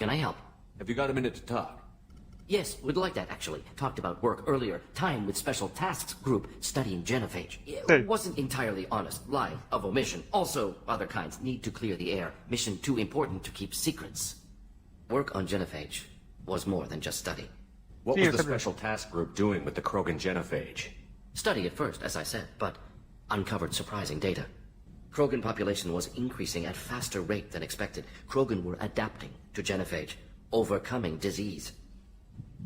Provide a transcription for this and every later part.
can I help? Have you got a minute to talk? Yes, would like that, actually. Talked about work earlier. Time with Special Tasks Group studying genophage. It wasn't entirely honest. Lie of omission. Also, other kinds need to clear the air. Mission too important to keep secrets. Work on genophage was more than just study. What was the Special Task Group doing with the Krogan genophage? Study at first, as I said, but uncovered surprising data. Krogan population was increasing at faster rate than expected. Krogan were adapting to genophage, overcoming disease.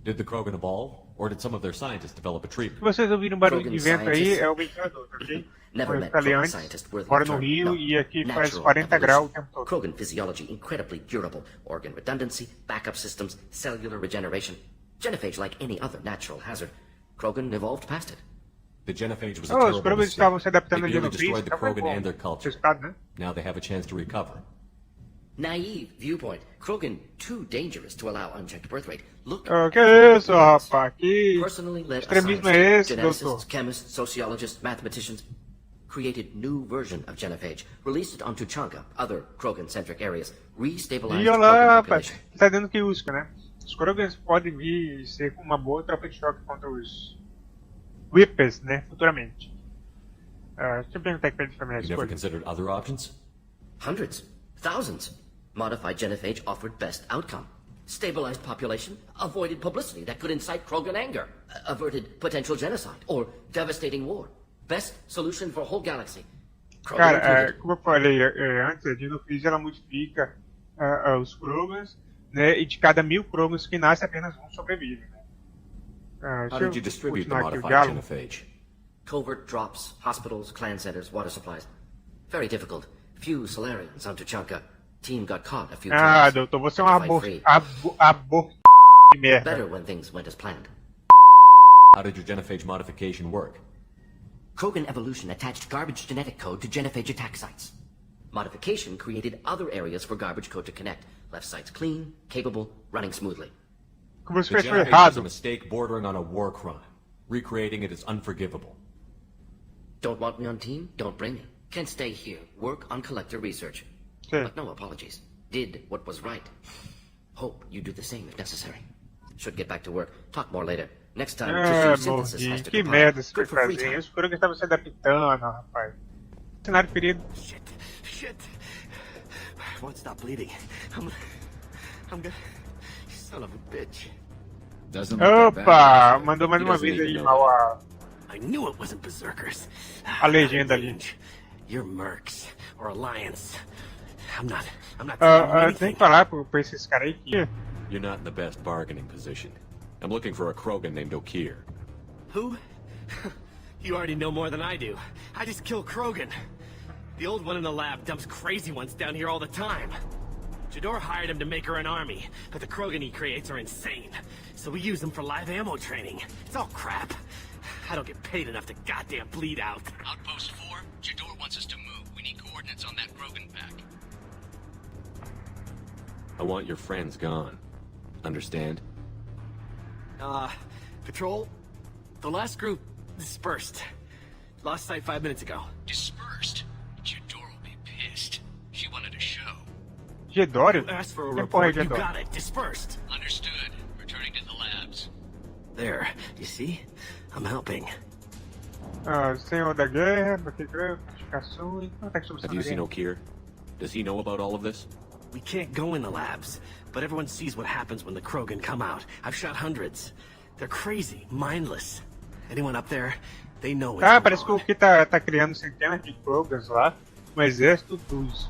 Did the Krogan evolve, or did some of their scientists develop a treatment? Vocês ouviram barulho de vento aí? É o ventilador, ok? Never Eu met falei Krogan antes, scientists worth moro the no term. Rio No. e aqui faz Natural 40 graus o evolution. tempo todo. Krogan physiology incredibly durable. Organ redundancy, backup systems, cellular regeneration. Genophage like any other natural hazard. Krogan evolved past it. The genophage was a Os terrible Krogans mistake. estavam se adaptando It ao nearly genophage, destroyed the então foi Krogan bom. and their culture. Resultado, né? Now they have a chance to recover. Naive viewpoint. Krogan too dangerous to allow unchecked birth rate. Look. Que é isso, rapaz? Que Personally led extremismo é scientists, esse, geneticists, doutor? chemists, sociologists, mathematicians created new version of genophage, released it onto Chanka, other Krogan-centric areas, restabilized E olha Krogan lá, rapaz, population. tá dando que usca, né? Os Krogans podem vir ser uma boa tropa de choque contra os Whippers, né? Futuramente. Deixa eu perguntar aqui pra ele familiar You never escolha. considered other options? Hundreds, thousands. Modified genophage offered best outcome. Stabilized population, avoided publicity that could incite Krogan anger, averted potential genocide, or devastating war. Best solution for whole galaxy. Krogan Cara, included. como eu falei antes, a Genophage ela modifica os Krogans, né? E de cada 1000 Krogans que nasce, apenas um sobrevive, né? How did you distribute the continuar aqui o modified diálogo. genophage? Covert drops, hospitals, clan centers, water supplies. Very difficult. Few Solarians onto Chanka. Team got caught a few times. Doutor, você é um Fight free. aborto de merda. Better when things went as planned. How did your genophage modification work? Krogan evolution attached garbage genetic code to genophage attack sites. Modification created other areas for garbage code to connect. Left sites clean, capable, running smoothly. O que você The fez foi genophage was a errado. mistake bordering on a war crime. Recreating it is unforgivable. Don't want me on team? Don't bring me. Can stay here, work on collector research. Sim. But no apologies. Did what was right. Hope you do the same if necessary. Should get back to work. Talk more later. Next time, tissue synthesis has Mordi, to que compile. merda você foi Good for free fazer. time. Os Krogans estavam se adaptando, rapaz. Cenário ferido. Shit. I won't stop bleeding. I'm gonna. You son of a bitch. Doesn't look that bad. Opa, mandou mais He uma doesn't vez even aí know mal a... I knew it wasn't berserkers. A legenda ali. You're mercs or alliance. I'm not telling you Tem anything. que falar pra esses caras aí que... You're not in the best bargaining position. I'm looking for a Krogan named Okir. Who? You already know more than I do. I just kill Krogan. The old one in the lab dumps crazy ones down here all the time. Jador hired him to make her an army, but the Krogan he creates are insane. So we use them for live ammo training. It's all crap. I don't get paid enough to goddamn bleed out. Outpost 4, Jador wants us to move. We need coordinates on that Krogan pack. I want your friends gone. Understand? Patrol, the last group dispersed. Lost sight 5 minutes ago. Dispersed? Jador will be pissed. She wanted a show. Gedório? Asked for a Quem porra é report, you Gedório? got it. Dispersed. Understood. Returning to the labs. There, you see? I'm helping. Senhor da Guerra, notificações... Ataque sobre Have you seen Guerra. Okir? Does he know about all of this? We can't go in the labs, but everyone sees what happens when the Krogan come out. I've shot hundreds. They're crazy, mindless. Anyone up there, they know what's going Parece que o on. que tá criando centenas de Krogans lá, um exército dos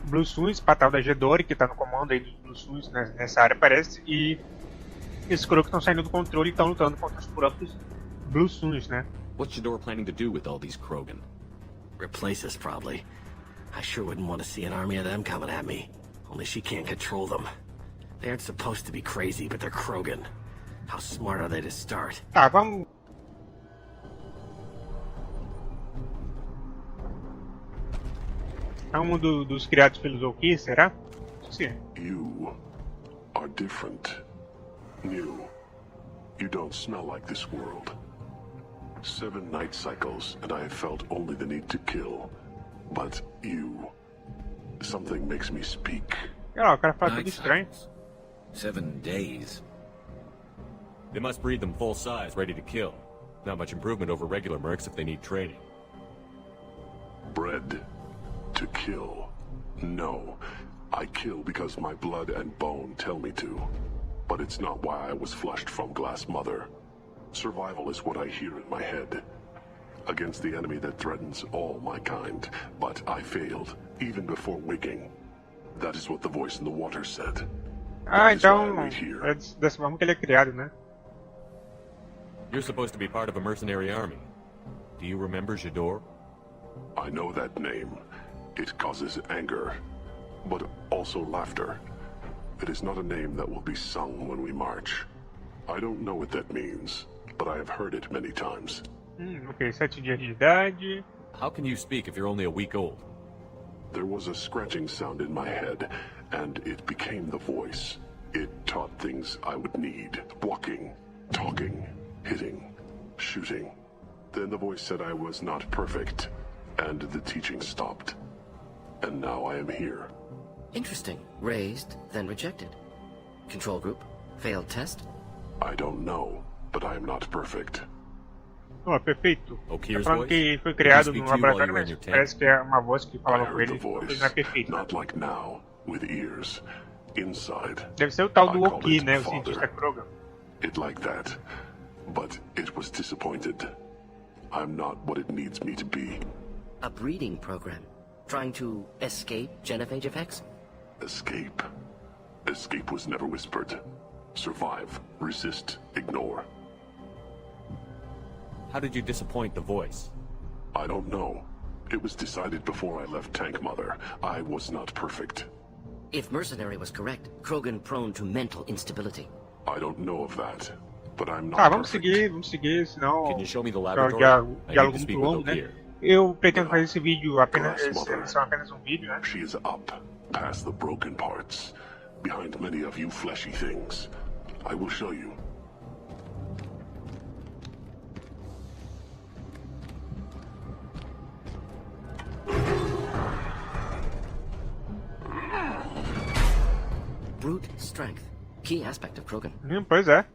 Blue Suns, patal da Gedori, que tá no comando aí dos Blue Suns nessa área, parece, e esses Krogans estão saindo do controle e estão lutando contra os próprios Blue Suns, né? What's Jador planning to do with all these Krogan? Replace us, probably. I sure wouldn't want to see an army of them coming at me. Only she can't control them. They aren't supposed to be crazy, but they're Krogan. How smart are they to start? Tá, vamos... É um dos criados pelos Okir, será? Sim. You are different. New. You don't smell like this world. 7 night cycles, and I have felt only the need to kill. But you... Something makes me speak. Olha lá, o cara fala tudo Night estranho. cycles. 7 days. They must breed them full size, ready to kill. Not much improvement over regular mercs if they need training. Bred to kill. No. I kill because my blood and bone tell me to. But it's not why I was flushed from Glass Mother. Survival is what I hear in my head. Against the enemy that threatens all my kind. But I failed, even before waking. That is what the voice in the water said. Ah, That is why I então wait here. é dessa forma que ele é criado, né? You're supposed to be part of a mercenary army. Do you remember Jador? I know that name. It causes anger, but also laughter. It is not a name that will be sung when we march. I don't know what that means, but I have heard it many times. Ok, 7 dias de idade. How can you speak if you're only a week old? There was a scratching sound in my head, and it became the voice. It taught things I would need. Walking, talking, hitting, shooting. Then the voice said I was not perfect, and the teaching stopped. And now I am here. Interesting. Raised, then rejected. Control group? Failed test? I don't know, but I am not perfect. Oh, perfeito. Okir's Tá falando voice? que foi Did criado you speak no to you while laboratório, you were in mas your tent? parece que é uma voz que I falava com heard the ele, voice, mas não é perfeito. not like now, with ears. Inside, Deve ser o tal do I call Oki, it né? O father. cientista Krogan. it like that. But it was disappointed. I'm not what it needs me to be. A breeding program. Trying to escape genophage effects? Escape. Escape was never whispered. Survive, resist, ignore. How did you disappoint the voice? I don't know. It was decided before I left Tank Mother. I was not perfect. If Mercenary was correct, Krogan prone to mental instability. I don't know of that. But I'm not Tá, vamos perfect. seguir, senão Can you show me the o laboratory? diálogo I need to muito speak with longo, né? Okir. Eu pretendo fazer esse vídeo apenas, Glass Mother. edição apenas um vídeo, né? She is up, past the broken parts, behind many of you fleshy things. I will show you. Brute strength. Key aspect of Krogan. Pois é.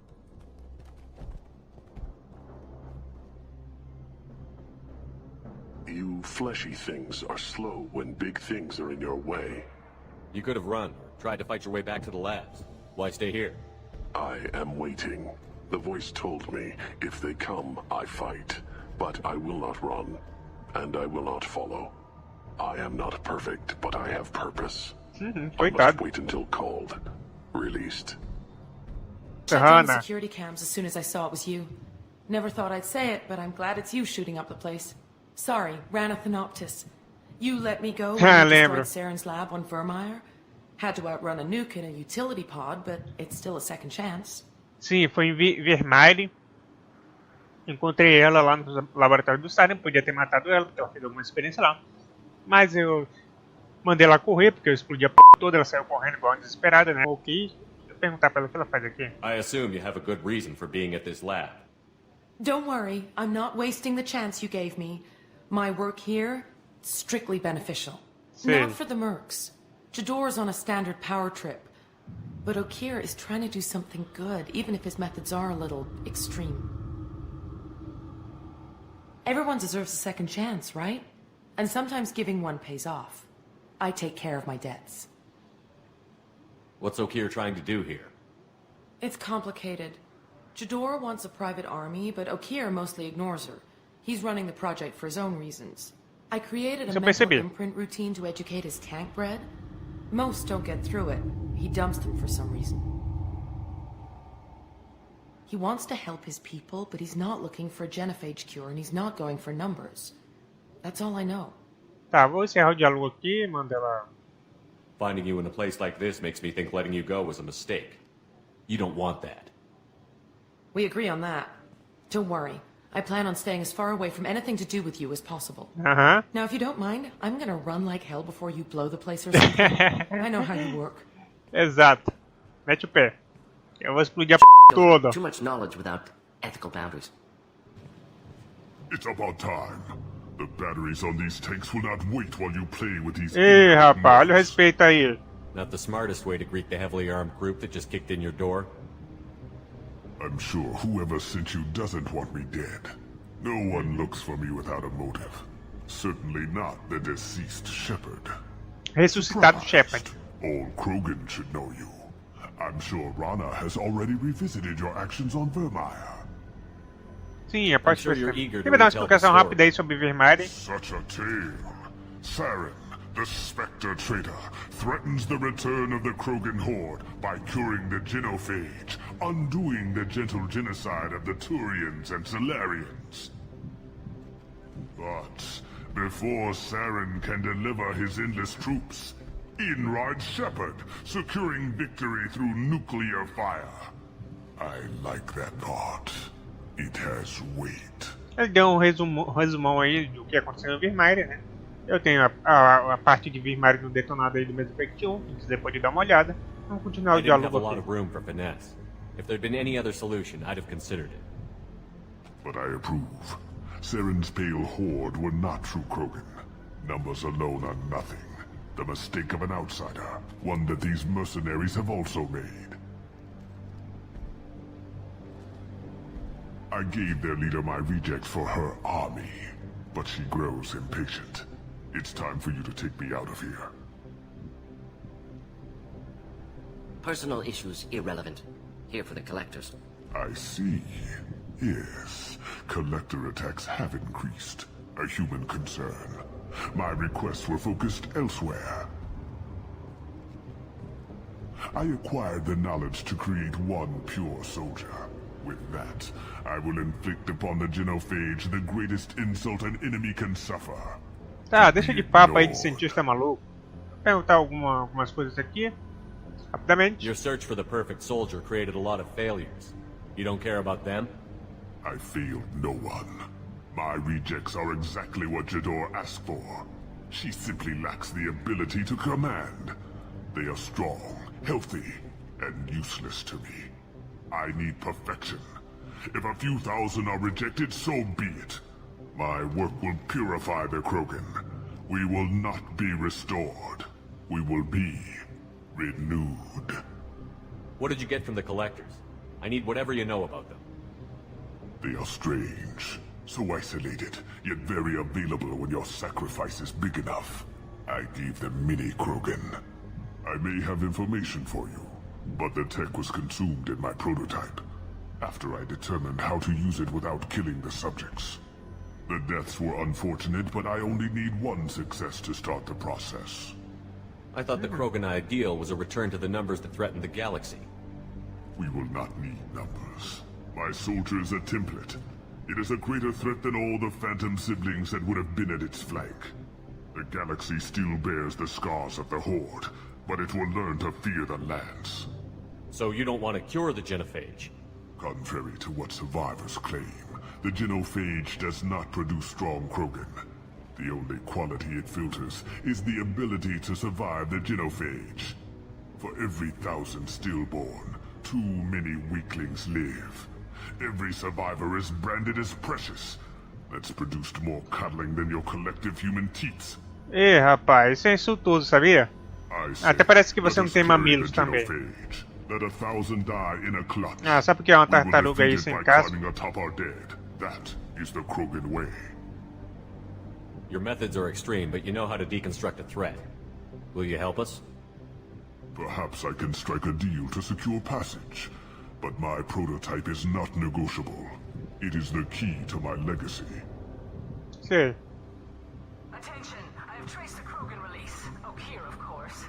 You fleshy things are slow when big things are in your way. You could have run, or tried to fight your way back to the labs. Why stay here? I am waiting. The voice told me, if they come, I fight. But I will not run, and I will not follow. I am not perfect, but I have purpose. I must Coitado. wait until called, released. Checked on the Serrana. security cams as soon as I saw it was you. Never thought I'd say it, but I'm glad it's you shooting up the place. Sorry, ran a Thanoptis. You let me go when Ah, you lembro. destroyed Saren's lab on Vermeer. Had to outrun a nuke in a utility pod, but it's still a second chance. Sim, foi em Vermeer. Encontrei ela lá no laboratório do Saren. Podia ter matado ela, porque ela fez alguma experiência lá. Mas eu mandei ela correr, porque eu explodi a p toda. Ela saiu correndo igual uma desesperada, né? Ok. Vou perguntar pra ela o que ela faz aqui. I assume you have a good reason for being at this lab. Don't worry, I'm not wasting the chance you gave me. My work here, strictly beneficial. Sim. Not for the mercs. Jador's on a standard power trip. But Okir is trying to do something good, even if his methods are a little extreme. Everyone deserves a second chance, right? And sometimes giving one pays off. I take care of my debts. What's Okir trying to do here? It's complicated. Jador wants a private army, but Okir mostly ignores her. He's running the project for his own reasons. I created a Isso eu mental percebi. imprint routine to educate his tank bred. Most don't get through it. He dumps them for some reason. He wants to help his people, but he's not looking for a genophage cure, and he's not going for numbers. That's all I know. Tá, vou encerrar o diálogo aqui. Manda ela. Finding you in a place like this makes me think letting you go was a mistake. You don't want that. We agree on that. Don't worry. I plan on staying as far away from anything to do with you as possible. Aham. Now, if you don't mind, I'm gonna run like hell before you blow the place or something. I know how you work. Exato. Mete o pé. Eu vou explodir a p toda. Too much knowledge without ethical boundaries. It's about time. The batteries on these tanks will not wait while you play with these... Ei, rapaz, olha o respeito aí. Not the smartest way to greet the heavily armed group that just kicked in your door. I'm sure whoever sent you doesn't want me dead. No one looks for me without a motive. Certainly not the deceased Shepard. Ressuscitado Shepard. All Krogan should know you. I'm sure Rana has already revisited your actions on Vermeer. Sim, a parte sure vai you're ser. eager to Quem vai dar uma retell the explicação story. rápida aí sobre Vermeer? Such a tale. Saren, the Spectre traitor, threatens the return of the Krogan horde by curing the genophage, undoing the gentle genocide of the Turians and Solarians. But before Saren can deliver his endless troops, in rides Shepard, securing victory through nuclear fire. I like that part. It has weight. Ele deu um resumão aí do que aconteceu em Vermeer, né? Eu tenho a parte de Vermeer no Detonado aí do Mass Effect 1, que você pode dar uma olhada. Vamos continuar o I didn't have a diálogo lot aqui. of room for finesse. If there'd been any other solution, I'd have considered it. But I approve. Saren's pale horde were not true Krogan. Numbers alone are nothing. The mistake of an outsider, one that these mercenaries have also made. I gave their leader my rejects for her army, but she grows impatient. It's time for you to take me out of here. Personal issues irrelevant. Here for the collectors. I see. Yes, collector attacks have increased. A human concern. My requests were focused elsewhere. I acquired the knowledge to create one pure soldier. With that, I will inflict upon the genophage the greatest insult an enemy can suffer. Tá, deixa de papo aí de cientista maluco. Vou perguntar algumas coisas aqui. Rapidamente. Your search for the perfect soldier created a lot of failures. You don't care about them? I failed no one. My rejects are exactly what Jador asked for. She simply lacks the ability to command. They are strong, healthy, and useless to me. I need perfection. If a few thousand are rejected, so be it. My work will purify the Krogan. We will not be restored. We will be renewed. What did you get from the collectors? I need whatever you know about them. They are strange. So isolated, yet very available when your sacrifice is big enough. I gave them mini Krogan. I may have information for you, but the tech was consumed in my prototype, after I determined how to use it without killing the subjects. The deaths were unfortunate, but I only need one success to start the process. I thought the Krogan ideal was a return to the numbers that threatened the galaxy. We will not need numbers. My soldier is a template. It is a greater threat than all the Phantom siblings that would have been at its flank. The galaxy still bears the scars of the Horde, but it will learn to fear the lands. So you don't want to cure the genophage? Contrary to what survivors claim, the genophage does not produce strong Krogan. The only quality it filters is the ability to survive the genophage. For every 1,000 stillborn, too many weaklings live. Every survivor is branded as precious. That's produced more cuddling than your collective human teats. Rapaz, isso é insultuoso, sabia? Até parece que você não tem mamilos também. Let 1,000 die in a clutch. Ah, sabe por que é uma tartaruga aí sem casco? That is the Krogan way. Your methods are extreme, but you know how to deconstruct a threat. Will you help us? Perhaps I can strike a deal to secure passage. But my prototype is not negotiable. It is the key to my legacy. Sei. Attention, I have traced the Krogan release. Oh, here, of course.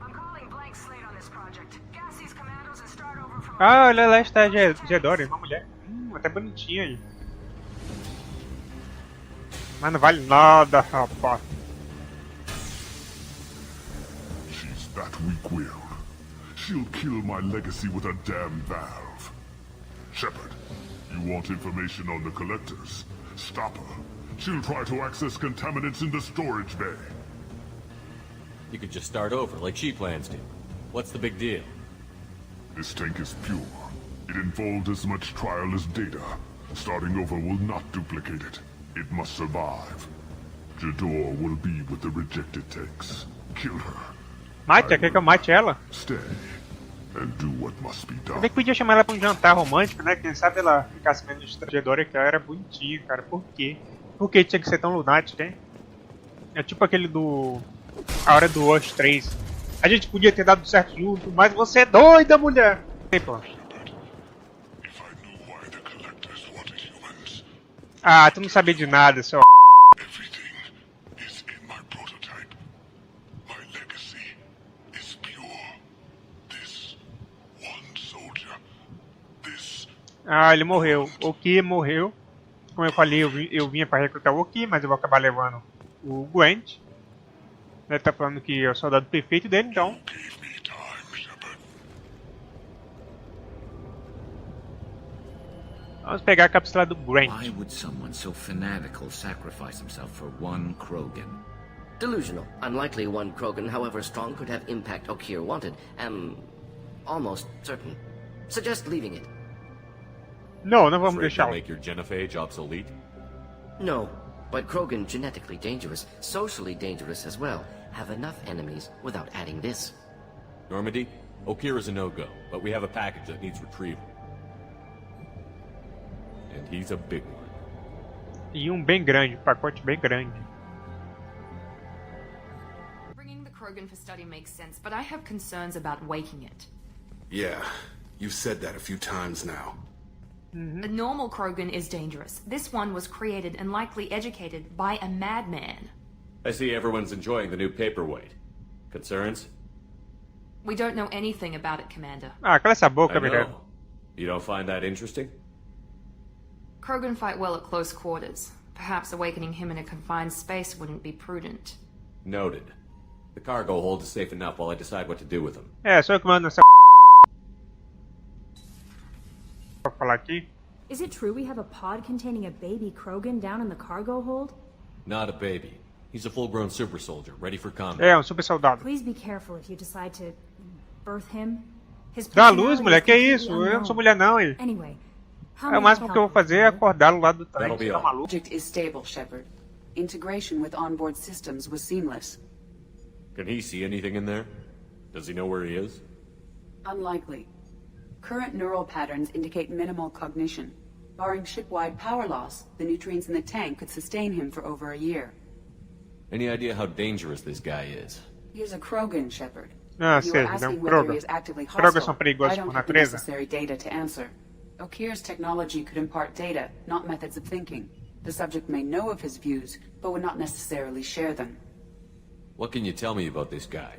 I'm calling blank slate on this project. Gas these commandos and start over from... Ah, olha lá está a Jedore, uma mulher. Até bonitinha aí. Mas não vale nada, rapaz. She's that weak-willed. She'll kill my legacy with a damn valve. Shepard, you want information on the collectors? Stop her. She'll try to access contaminants in the storage bay. You could just start over, like she plans to. What's the big deal? This tank is pure. It involved as much trial as data. Starting over will not duplicate it. It must survive. Jador will be with the rejected tanks. Kill her. Mate, quer que eu mate ela? Stay and do what must be Eu done. bem que podia chamar ela pra um jantar romântico, né? Quem sabe ela ficasse menos estrangeadora, que ela era bonitinha, cara. Por quê? Por que tinha que ser tão lunática, hein? É tipo aquele do... A Hora do Rush 3. A gente podia ter dado certo junto, mas você é doida, mulher! Ei, pô. Ah, tu não sabia de nada, seu... Everything is in my prototype. My legacy is pure. This one soldier. This... Ah, ele morreu. O Ki morreu. Como eu falei, eu vinha pra recrutar o Ki, mas eu vou acabar levando o Gwent. Ele tá falando que é o soldado perfeito dele, então... Gave me time, Shepard. Vamos pegar a cápsula do Gwent. Why would someone so fanatical sacrifice himself for one Krogan? Delusional. Unlikely one Krogan, however strong, could have impact Okier wanted. Am almost certain. Suggest leaving it. Não, não vamos Afraid deixá-lo. to make your genophage obsolete? No, but Krogan, genetically dangerous, socially dangerous as well, have enough enemies without adding this. Normandy, Okier is a no-go, but we have a package that needs retrieval. And he's a big one. E bem grande, pacote bem grande. Bringing the Krogan for study makes sense, but I have concerns about waking it. Yeah, you've said that a few times now. A normal Krogan is dangerous. This one was created and likely educated by a madman. I see everyone's enjoying the new paperweight. Concerns? We don't know anything about it, Commander. Ah, cala essa boca, I mulher. know. You don't find that interesting? Krogan fight well at close quarters. Perhaps awakening him in a confined space wouldn't be prudent. Noted. The cargo hold is safe enough while I decide what to do with them. É, sou eu que mando essa... Pra falar aqui. Is it true we have a pod containing a baby Krogan down in the cargo hold? Not a baby. He's a full-grown super soldier, ready for combat. É, super soldado. Please be careful if you decide to birth him. His Dá luz, personality mulher, is que completely isso? Eu não unknown. sou mulher não, hein? Anyway, how É may o I máximo que eu vou help fazer é you? acordá-lo lá do That'll tanque. be Tá all. maluco? Project is stable, Shepard. Integration with onboard systems was seamless. Can he see anything in there? Does he know where he is? Unlikely. Current neural patterns indicate minimal cognition. Barring ship-wide power loss, the nutrients in the tank could sustain him for over a year. Any idea how dangerous this guy is? He is a Krogan, Shepard. Ah, If you are sei, ele é asking um whether he Krogan. is actively Krogan são hostile, perigosos I por don't have the natureza. necessary data to answer. Okir's technology could impart data, not methods of thinking. The subject may know of his views, but would not necessarily share them. What can you tell me about this guy?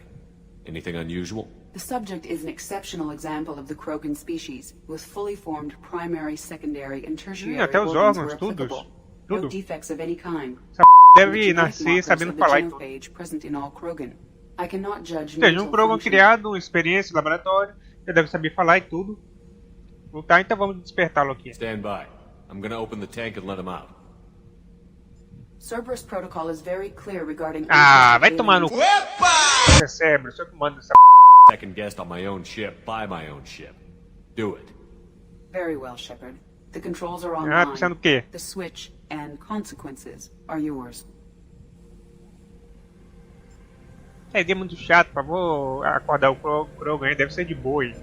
Anything unusual? The subject is an exceptional example of the Krogan species, with fully formed primary, secondary, and tertiary Até os organs órgãos, were todos. applicable. Tudo. No defects of any kind. Essa deve Genetic nascer markers sabendo of the falar e tudo. genophage present in all Krogan. I cannot judge Ou seja, mental Krogan function. criado, uma experiência em laboratório, já deve saber falar e tudo. Tá, então vamos despertá-lo aqui. Stand by. I'm gonna open the tank and let him out. Cerberus protocol is very clear regarding Ah, vai interest tomar no aliens. c... cérebro, sou eu que mando essa... Second guessed on my own ship, by my own ship. Do it. Very well, Shepard. The controls are Ah, online. pensando o quê? The switch and consequences are yours. Essa ideia é muito chato, por favor, acordar o Krogan aí, deve ser de boa aí.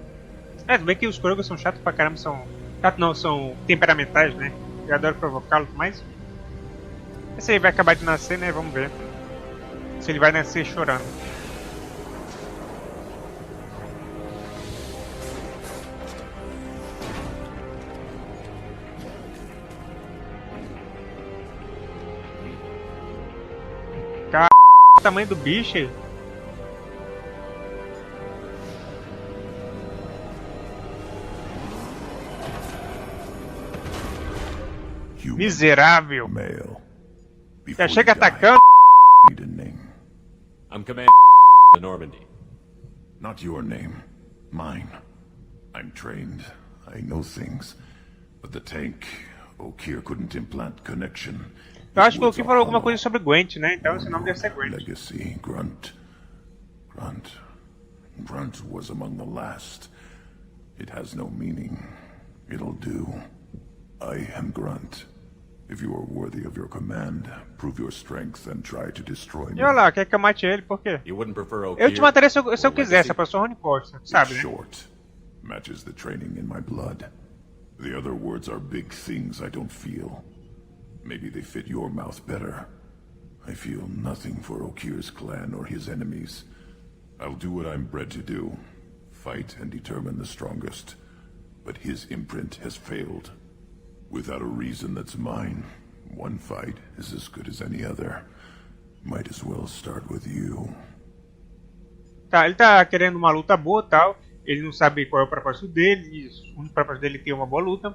É, tudo bem que os Krogan são chatos pra caramba, são... Chato não, são temperamentais, né? Eu adoro provocá-los, mas... Esse aí vai acabar de nascer, né? Vamos ver. Se ele vai nascer chorando. Cara, o tamanho do bicho aí. Miserável. Male. Já chega atacando. Need a name. I'm commanding the Normandy. Not your name. Mine. I'm trained. I know things. But the tank, Okir couldn't implant connection. Eu acho que o Oki falou alguma coisa sobre Gwent, né? Então esse nome deve ser Gwent. Legacy, Grunt. Grunt was among the last. It has no meaning. It'll do. I am Grunt. If you are worthy of your command, prove your strength and try to destroy me. E olha lá, quer que eu mate ele, por quê? You wouldn't prefer Eu te mataria se eu quisesse, a pessoa Rony Costa, sabe, né? Short. Matches the training in my blood. The other words are big things I don't feel. Maybe they fit your mouth better. I feel nothing for Okir's clan or his enemies. I'll do what I'm bred to do. Fight and determine the strongest. But his imprint has failed. Without a reason that's mine, one fight is as good as any other. Might as well start with you. Tá, ele tá querendo uma luta boa e tal. Ele não sabe qual é o propósito dele. O único propósito dele é ter uma boa luta.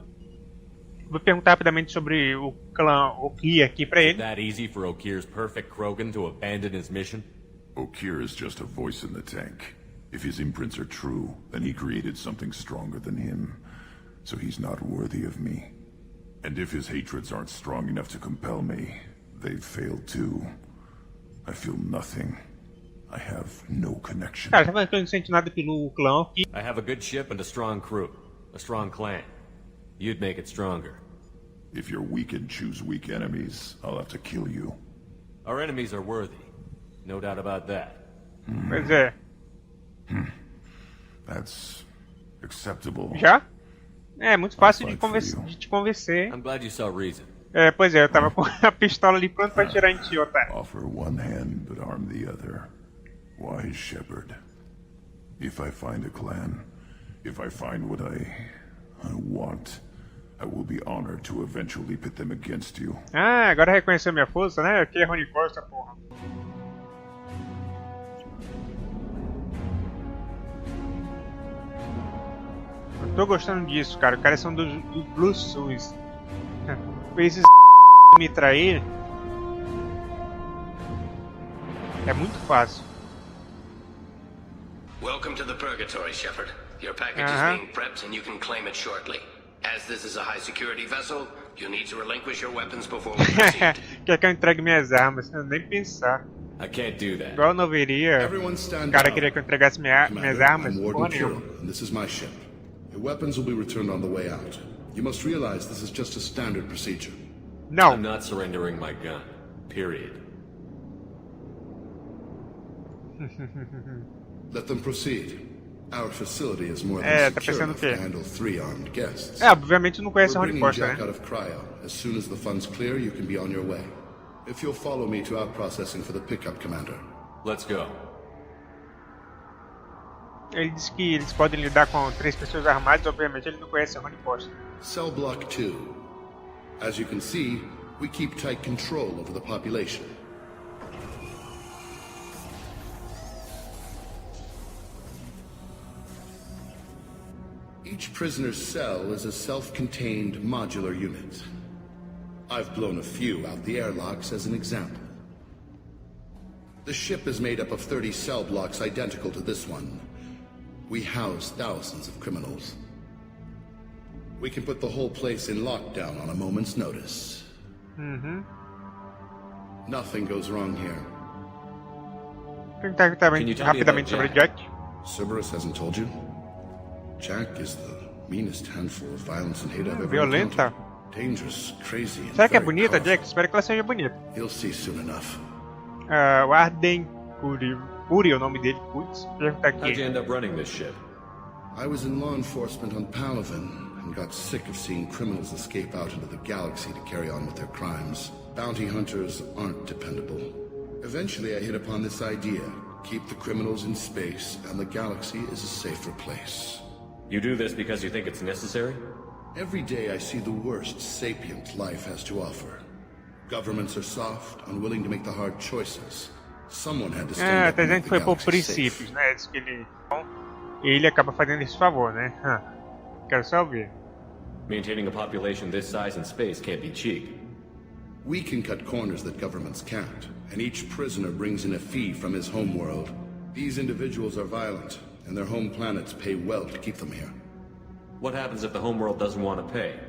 Vou perguntar rapidamente sobre o clã Okir aqui pra ele. Is that easy for Okir's perfect Krogan to abandon his mission? Okir is just a voice in the tank. If his imprints are true, then he created something stronger than him. So he's not worthy of me. And if his hatreds aren't strong enough to compel me, they've failed too. I feel nothing. I have no connection. Cara, tá falando que eu não sente nada pelo clã Okir. I have a good ship and a strong crew. A strong clan. You'd make it stronger. If you're weak and choose weak enemies, I'll have to kill you. Our enemies are worthy. No doubt about that. Pois é. That's acceptable. Já? É muito fácil de te convencer. I'm glad you saw reason. É, pois é, eu tava com a pistola ali pronto pra tirar em ti, otário. Offer one hand, but arm the other. Wise shepherd. If I find a clan, if I find what I want, I will be honored to eventually pit them against you. Ah, agora reconheceu minha força, né? Aqui é Rony Costa, porra. Eu tô gostando disso, cara. Os caras são dos Blue Suns. Esses me trair é muito fácil. Welcome to the Purgatory, Shepard. Your package is being prepped and you can claim it shortly. As this is a high security vessel, you need to relinquish your weapons before we proceed. Quer que eu entregue minhas armas? Nem pensar. I can't do that. Igual não veria. O cara queria que eu entregasse minhas armas. Porra nenhuma. And this is my ship. Your weapons will be returned on the way out. You must realize this is just a standard procedure. No. I'm not surrendering my gun. Period. Let them proceed. Our facility is more than secure enough to handle 3 armed guests. Obviamente não conhece We're Rony bringing Costa, Jack né? out of cryo. As soon as the funds clear, you can be on your way. If you'll follow me to out processing for the pickup commander. Let's go. Ele disse que eles podem lidar com 3 pessoas armadas, obviamente ele não conhece Rony Costa. Cell block 2. As you can see, we keep tight control over the population. Each prisoner's cell is a self-contained modular unit. I've blown a few out the airlocks as an example. The ship is made up of 30 cell blocks identical to this one. We house thousands of criminals. We can put the whole place in lockdown on a moment's notice. Nothing goes wrong here. Rapidamente sobre Jack. Cerberus hasn't told you? Jack is the meanest handful of violence and hate I've ever Violenta. encountered. Dangerous, crazy, and Será que é very bonita, powerful. Jack? Espero que ela seja bonita. You'll see soon enough. O Arden Curi é o nome dele. Putz, perguntar How'd you aqui. end up running this ship? I was in law enforcement on Palaven and got sick of seeing criminals escape out into the galaxy to carry on with their crimes. Bounty hunters aren't dependable. Eventually I hit upon this idea. Keep the criminals in space and the galaxy is a safer place. You do this because you think it's necessary? Every day I see the worst sapient life has to offer. Governments are soft, unwilling to make the hard choices. Someone had to stand up Tá and dizendo make que the foi por galaxy safe. princípios, né? Diz que ele acaba fazendo esse favor, né? Quero só ver. Maintaining a population this size in space can't be cheap. We can cut corners that governments can't, and each prisoner brings in a fee from his homeworld. These individuals are violent, and their home planets pay well to keep them here. What happens if the homeworld doesn't want to pay?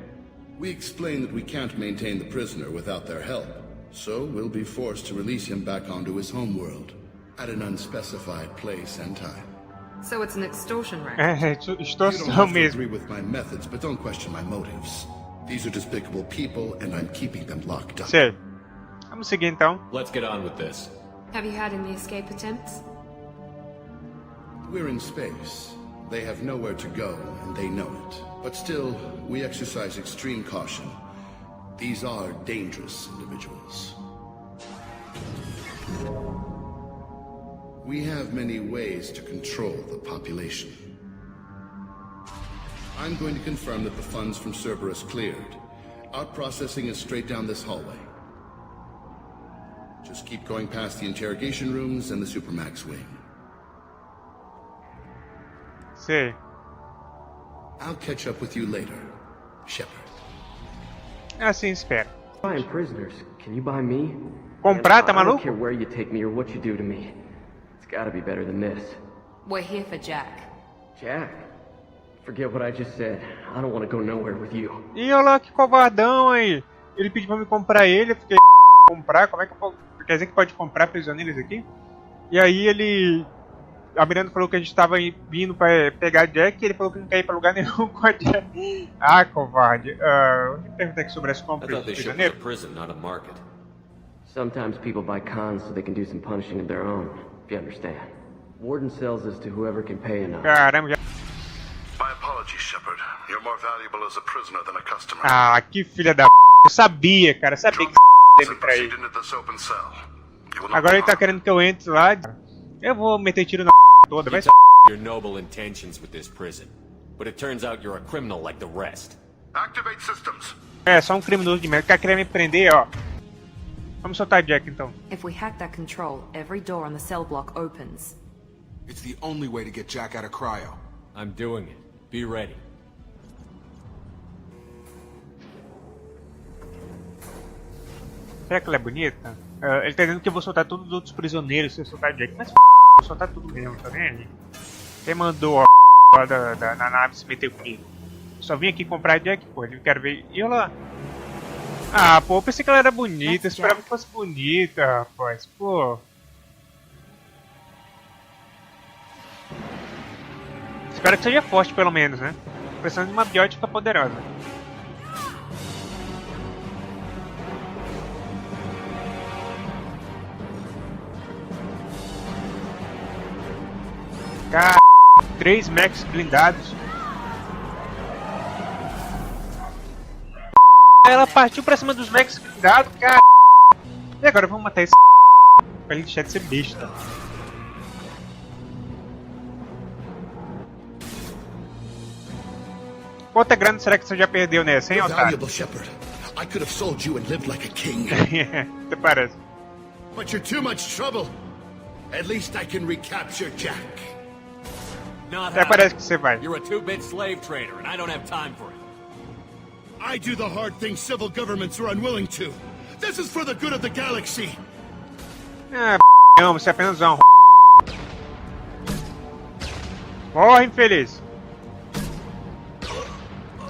We explain that we can't maintain the prisoner without their help, so we'll be forced to release him back onto his homeworld, at an unspecified place and time. So it's an extortion racket. You don't Extorsão have to mesmo. agree with my methods, but don't question my motives. These are despicable people, and I'm keeping them locked up. Sei. Vamos seguir então. Let's get on with this. Have you had any escape attempts? We're in space. They have nowhere to go, and they know it. But still, we exercise extreme caution. These are dangerous individuals. We have many ways to control the population. I'm going to confirm that the funds from Cerberus cleared. Our processing is straight down this hallway. Just keep going past the interrogation rooms and the Supermax wing. Sei. I'll catch up with you later, Shepard. Assim espero. Buying prisoners. Can you buy me? Comprar, tá I don't maluco? care where you take me or what you do to me. It's gotta be better than this. We're here for Jack. Jack? Forget what I just said. I don't want to go nowhere with you. Ih, olha lá que covardão aí. Ele pediu pra me comprar ele, eu fiquei comprar, como é que eu posso... Quer dizer que pode comprar prisioneiros aqui? E aí ele... A Miranda falou que a gente tava vindo pra pegar Jack e ele falou que não quer ir pra lugar nenhum com a Jack. Ah, covarde. Eu me perguntei aqui sobre as compras de prisioneiro. Sometimes people buy cons so they can do some punishing of their own, if you understand. Warden sells this to whoever can pay enough. Caramba, já... My apologies, Shepard. You're more valuable as a prisoner than a customer. Ah, que filha da p... Eu sabia, cara. Sabia que deve trair. Agora ele tá querendo que eu entre lá. Eu vou meter tiro na toda, vai ser. Your noble intentions with this prison, but it turns out you're a criminal like the rest. Activate systems. É, só um criminoso de merda. O cara queria me prender, ó. Vamos soltar Jack então. If we hack that control, every door on the cell block opens. It's the only way to get Jack out of cryo. I'm doing it. Be ready. Será que ela é bonita? Ele tá dizendo que eu vou soltar todos os outros prisioneiros se eu soltar Jack. Mas vou soltar tudo mesmo, tá vendo? Quem mandou a lá na nave se meter comigo? Só vim aqui comprar Jack, pô. Eu quero ver. E olha lá. Ah, pô, eu pensei que ela era bonita. Eu esperava que fosse bonita, rapaz. Pô. Espero que seja forte, pelo menos, né? Precisando de uma biótica poderosa. Cara, 3 mechs blindados. Ela partiu pra cima dos mechs blindados, cara. E agora vamos matar esse pra ele deixar de ser besta. Quanta grana será que você já perdeu nessa, hein, otário? Shepard. I could have sold you and lived like a king. Até parece. But you're too much trouble. At least I can recapture Jack. Até parece que você vai. You're a two-bit slave trader and I don't have time for it. I do the hard things civil governments are unwilling to. This is for the good of the galaxy. Ah, não, você é apenas um. Morre, infeliz.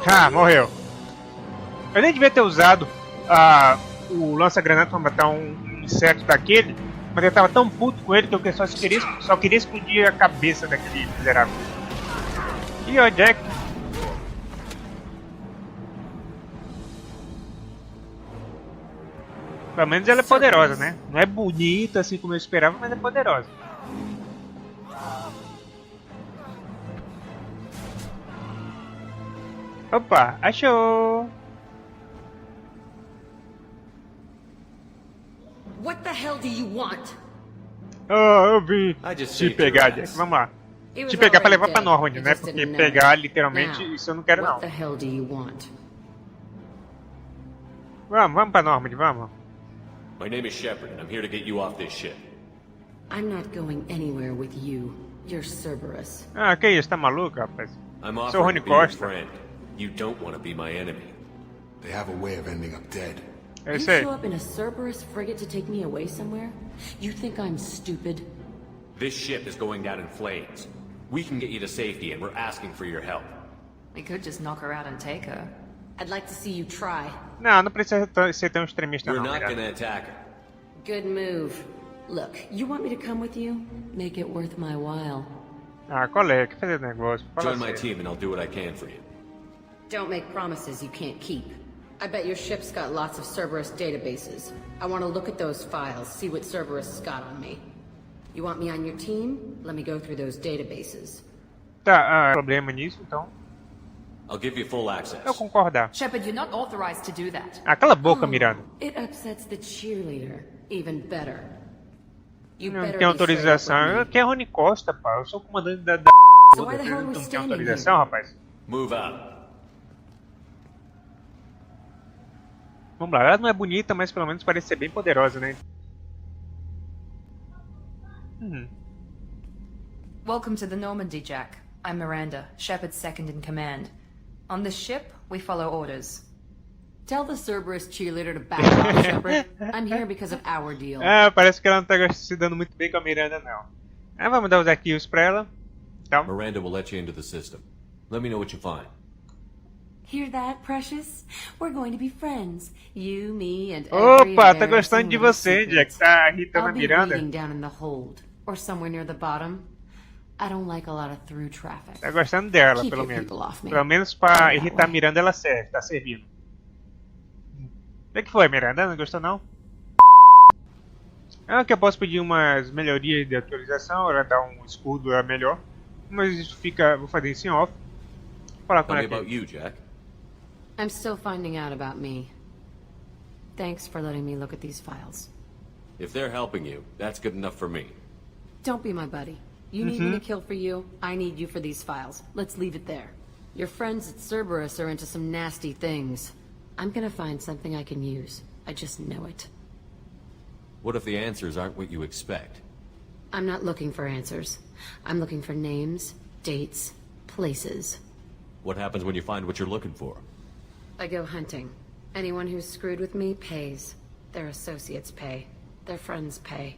Ah, morreu. Eu nem devia ter usado o lança-granada pra matar um inseto daquele, mas eu tava tão puto com ele que eu só queria explodir a cabeça daquele miserável. E ó, Jack. Pelo menos ela é poderosa, né? Não é bonita assim como eu esperava, mas é poderosa. Opa, achou! What the hell do you want? Oh, eu vi te pegar, Jack. Vamos lá. Te pegar pra levar pra Normandy, né? Porque pegar literalmente, isso eu não quero não. What the hell do you want? Vamos pra Normandy, vamos. My name is Shepard and I'm here to get you off this ship. I'm not going anywhere with you. You're Cerberus. Ah, que isso? Tá maluco, rapaz? I'm Sou Rony offering to be your Costa. friend. You don't want to be my enemy. They have a way of ending up dead. You show up in a Cerberus frigate to take me away somewhere? You think I'm stupid? This ship is going down in flames. We can get you to safety and we're asking for your help. We could just knock her out and take her. I'd like to see you try. Não, não precisa ser tão extremista We're não. not gonna attack her. Good move. Look, you want me to come with you? Make it worth my while. Ah, colega, que fazer negócio. Fala Join my sério. team and I'll do what I can for you. Don't make promises you can't keep. I bet your ship's got lots of Cerberus databases. I want to look at those files, see what Cerberus has got on me. You want me on your team? Let me go through those databases. Tá, problema nisso, então. I'll give you full access. Eu concordar. Shepard, you're not authorized to do that. Cala a boca, Miranda. It upsets the cheerleader. Even better. You Não better tem be straight up autorização. with me. Quem é Rony Costa, pá? Eu sou o comandante da So why the hell are we não tem standing autorização, here? rapaz. Move out. Vamos lá, ela não é bonita, mas pelo menos parece ser bem poderosa, né? Welcome to the Normandy, Jack. I'm Miranda, Shepard's second in command. On this ship, we follow orders. Tell the Cerberus cheerleader to back off, Shepard. I'm here because of our deal. Parece que ela não tá se dando muito bem com a Miranda, não. Vamos dar os arquivos pra ela. Então. Miranda will let you into the system. Let me know what you find. Hear that, Precious? We're going to be friends. You, me, and Opa, tá gostando de você, Jack. Tá irritando a I'll be Miranda. waiting down in the hold, or somewhere near the bottom. I don't like a lot of through traffic. Tá gostando dela, Keep pelo your menos. people off me. Pelo menos pra irritar a Miranda, ela serve. Tá servindo. O que foi, Miranda? Não gostou, não? Que eu posso pedir umas melhorias de atualização, ela dá um escudo melhor. Mas isso fica... Vou fazer isso em off. Falar com Tell me ela about aqui. you, Jack. I'm still finding out about me. Thanks for letting me look at these files. If they're helping you, that's good enough for me. Don't be my buddy. You need me to kill for you, I need you for these files. Let's leave it there. Your friends at Cerberus are into some nasty things. I'm gonna find something I can use. I just know it. What if the answers aren't what you expect? I'm not looking for answers. I'm looking for names, dates, places. What happens when you find what you're looking for? I go hunting. Anyone who's screwed with me pays. Their associates pay. Their friends pay.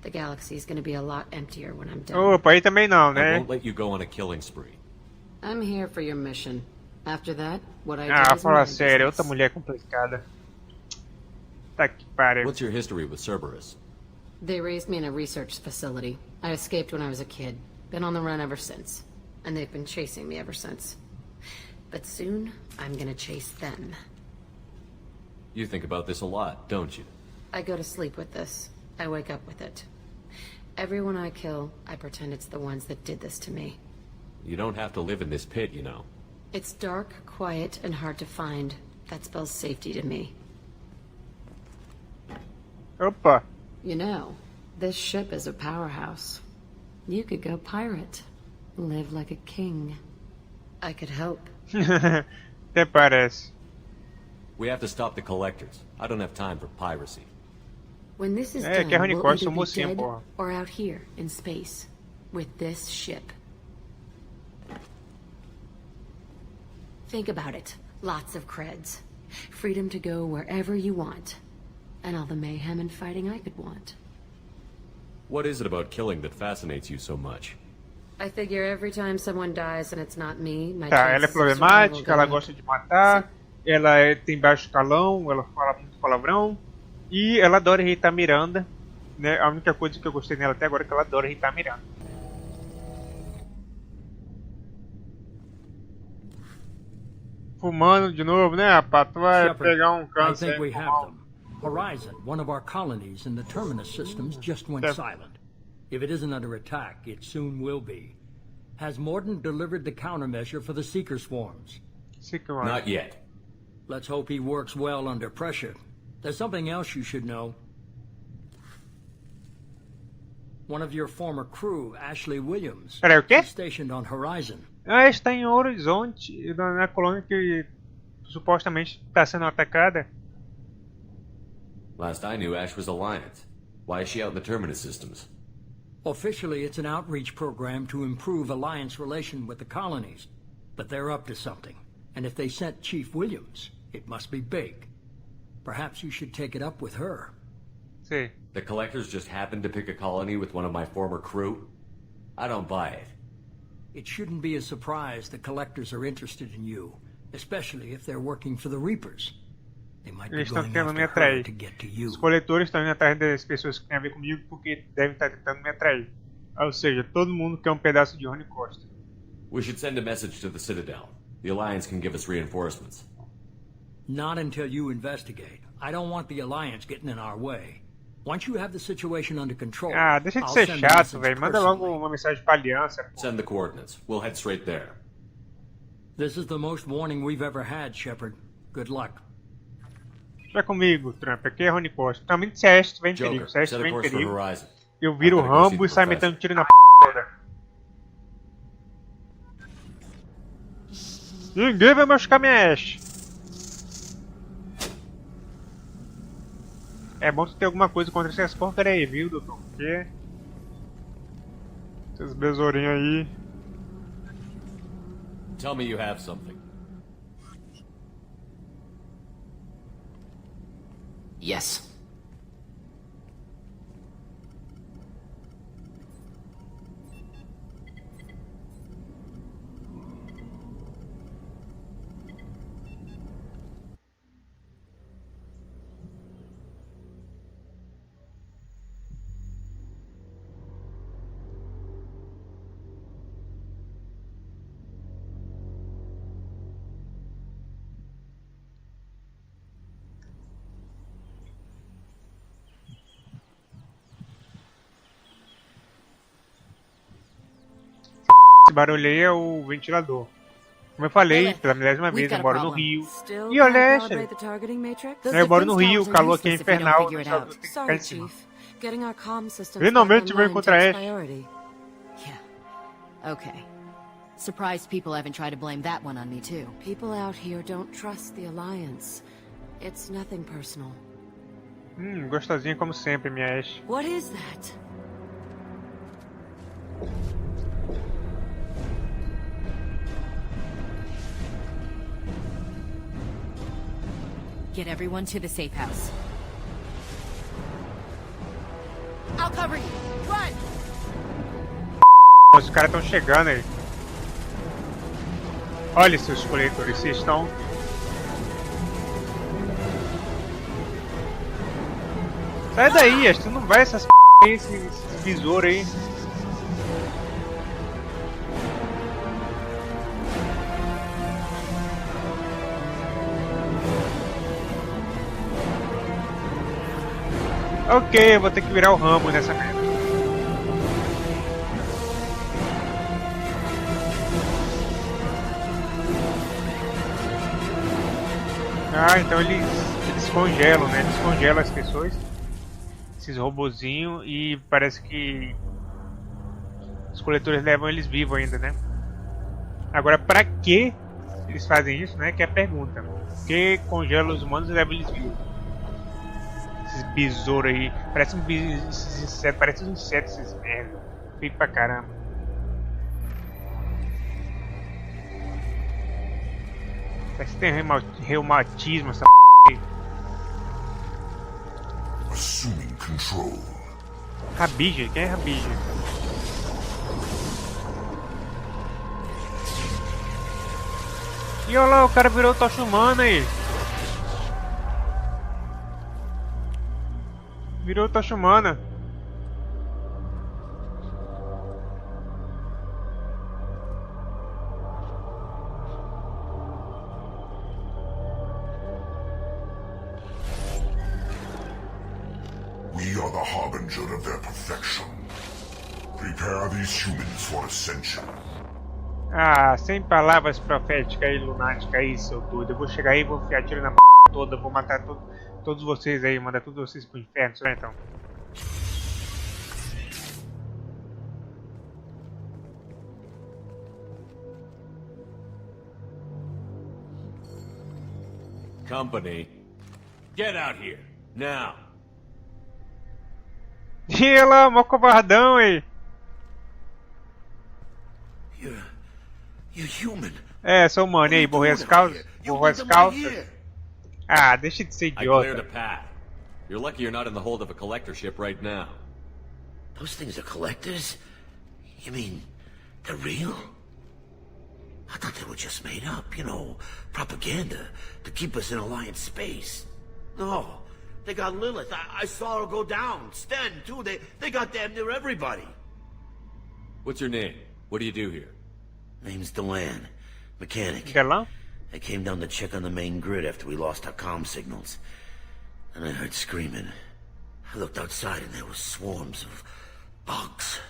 The galaxy's gonna be a lot emptier when I'm done. Opa, aí também não, I né? won't let you go on a killing spree. I'm here for your mission. After that, what I do is Fala my sério, business. outra mulher complicada. Tá que pariu. What's your history with Cerberus? They raised me in a research facility. I escaped when I was a kid. Been on the run ever since. And they've been chasing me ever since. But soon, I'm gonna chase them. You think about this a lot, don't you? I go to sleep with this. I wake up with it. Everyone I kill, I pretend it's the ones that did this to me. You don't have to live in this pit, you know. It's dark, quiet, and hard to find. That spells safety to me. Opa. You know, this ship is a powerhouse. You could go pirate. Live like a king. I could help. Até parece. We have to stop the collectors. I don't have time for piracy. When this is que é done, Rony we'll Costa, either um be mocinho, dead porra. or out here in space with this ship. Think about it. Lots of creds. Freedom to go wherever you want. And all the mayhem and fighting I could want. What is it about killing that fascinates you so much? I figure every time someone dies and it's not me, my Tá, ela é chances of survival problemática, go ela up. gosta de matar, tem baixo calão, ela fala muito palavrão e ela adora irritar a Miranda, né? A única coisa que eu gostei nela até agora é que ela adora irritar a Miranda. Fumando de novo, né, rapaz? Tu vai Shepard, pegar um I câncer. think we aí, have them. Horizon, one of our colonies in the Terminus systems, just went silent. If it isn't under attack, it soon will be. Has Morden delivered the countermeasure for the Seeker swarms? Not yet. Let's hope he works well under pressure. There's something else you should know. One of your former crew, Ashley Williams, Peraí, o quê? is stationed on Horizon. Está em Horizonte, na colônia que supostamente está sendo atacada. Last I knew, Ash was Alliance. Why is she out in the Terminus systems? Officially, it's an outreach program to improve Alliance relation with the colonies. But they're up to something. And if they sent Chief Williams, it must be big. Perhaps you should take it up with her. Sí. The collectors just happened to pick a colony with one of my former crew? I don't buy it. It shouldn't be a surprise the collectors are interested in you, especially if they're working for the Reapers. They might be Eles estão going tentando me after her atrair. to get to you. Os coletores estão indo atrás das pessoas que têm a ver comigo porque devem estar tentando me atrair. Ou seja, todo mundo quer um pedaço de Rony Costa. We should send a message to the Citadel. The Alliance can give us reinforcements. Not until you investigate. I don't want the Alliance getting in our way. Once you have the situation under control, Ah, deixa de I'll ser send the chato, message velho. Manda personally. logo uma mensagem pra aliança. Pô. Send the coordinates. We'll head straight there. This is the most warning we've ever had, Shepard. Good luck. Vai comigo, Trump. Aqui é Rony Costa. Também de Ceste, vem Joker, perigo. Ceste set a vem course for perigo. Horizon. Eu viro o I'm gonna go see Rambo e the saio professor. metendo tiro na p toda. Ninguém vai machucar minha Ash. É bom tu ter alguma coisa contra essas porcaria aí, viu, doutor? Porque... esses besourinhos aí... Tell me you have something. Yes. Esse barulho aí é o ventilador. Como eu falei, pela milésima vez, eu moro no Rio. E olha essa. Eu moro no Rio, o calor aqui é infernal. Finalmente vou encontrar Ash. Okay. Surprised people haven't tried to blame that one on me, too. People out here don't trust the Alliance. It's nothing personal. Gostosinha como sempre, minha Ash. What is that? Get everyone to the safe house. I'll cover you. Run! Os caras estão chegando aí. Olha, seus coletores, vocês estão... Sai daí, Ash, tu não vai essas p*** aí, esses besouros aí. Ok, eu vou ter que virar o Rambo nessa merda. Ah, então eles congelam, né? Eles congelam as pessoas, esses robozinhos, e parece que os coletores levam eles vivos ainda, né? Agora, pra que eles fazem isso, né? Que é a pergunta. Por que congela os humanos e levam eles vivos? Esses besouros aí, parece um inseto, esses merda. Feio pra caramba. Parece que tem reumatismo essa p aí. Assuming control. Rabija? Quem é Rabija? E olha lá, o cara virou tocha humana aí. Virou tocha humana. We are the harbinger of their perfection. Prepare these humans for ascension. Ah, sem palavras proféticas aí, lunática aí, seu doido. Eu vou chegar aí, vou enfiar tiro na p toda, vou matar todos vocês aí, mandar todos vocês pro inferno, só então. Company, get out here, now. E olha lá, mó covardão aí. You're human. É, sou humano, e aí, borrei as calças? Borrou as calças? Ah, deixa de ser I cleared a idiota. path. You're lucky you're not in the hold of a collector ship right now. Those things are collectors? You mean, they're real? I thought they were just made up, you know, propaganda to keep us in Alliance space. No, they got Lilith. I saw her go down. Sten, too. They got damn near everybody. What's your name? What do you do here? Name's Delan. Mechanic. Delan? I came down to check on the main grid after we lost our comm signals. And I heard screaming. I looked outside and there were swarms of bugs.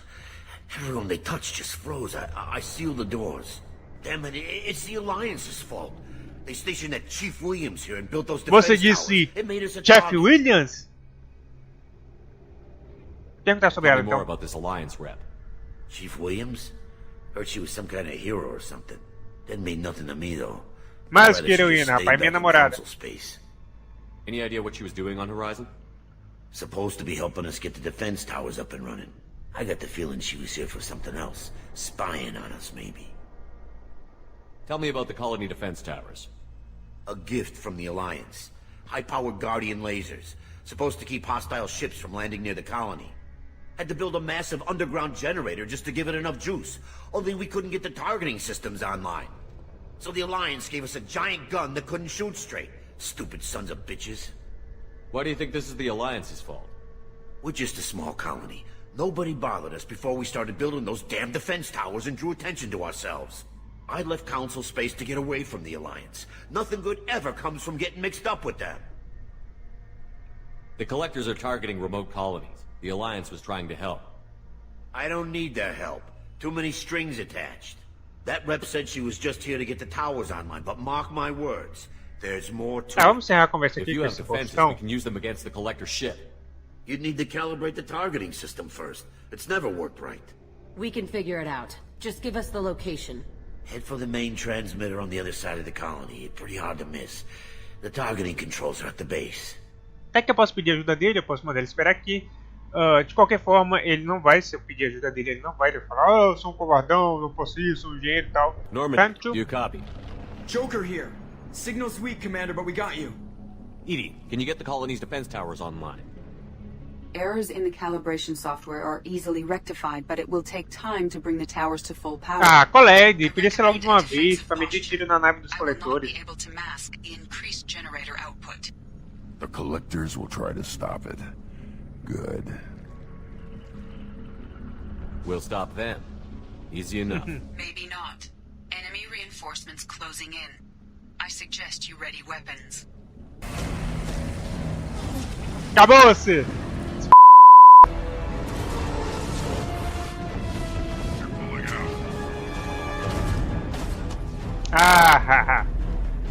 Everyone they touched just froze. I sealed the doors. Damn it, it's the Alliance's fault. They stationed that Chief Williams here and built those defense Você towers. disse It made us a Jeff target. Williams? Perguntar sobre Tell ela me more então. about this Alliance rep. Chief Williams? Heard she was some kind of hero or something. Didn't mean nothing to me though. Mas I'd que rather she heroína, just rapaz, stayed minha back in namorada. council space. Any idea what she was doing on Horizon? Supposed to be helping us get the defense towers up and running. I got the feeling she was here for something else. Spying on us, maybe. Tell me about the colony defense towers. A gift from the Alliance. High-powered Guardian lasers. Supposed to keep hostile ships from landing near the colony. Had to build a massive underground generator just to give it enough juice. Only we couldn't get the targeting systems online. So the Alliance gave us a giant gun that couldn't shoot straight. Stupid sons of bitches. Why do you think this is the Alliance's fault? We're just a small colony. Nobody bothered us before we started building those damn defense towers and drew attention to ourselves. I left Council space to get away from the Alliance. Nothing good ever comes from getting mixed up with them. The Collectors are targeting remote colonies. The Alliance was trying to help. I don't need their help. Too many strings attached. That rep said she was just here to get the towers online, but mark my words, there's more to it. Vamos encerrar a conversa If aqui you com have esse defenses, postão. we can use them against the Collector ship. You'd need to calibrate the targeting system first. It's never worked right. We can figure it out. Just give us the location. Head for the main transmitter on the other side of the colony. Pretty hard to miss. The targeting controls are at the base. Até que eu posso pedir ajuda dele, eu posso mandar ele esperar aqui. De qualquer forma, ele não vai, se eu pedir ajuda dele, ele não vai. Ele vai falar, eu sou um covardão, não posso isso, sou um engenheiro e tal. Norman, do you copy? Joker here. Signal's weak, Commander, but we got you. Edie, can you get the colony's defense towers online? Errors in the calibration software are easily rectified, but it will take time to bring the towers to full power. Ah, colede, podia ser logo de uma vez, pra meter tiro na nave dos coletores. Able to mask the increased generator output. The Collectors will try to stop it. Good. We'll stop them. Easy enough. Maybe not. Enemy reinforcements closing in. I suggest you ready weapons. Acabou-se! Ah,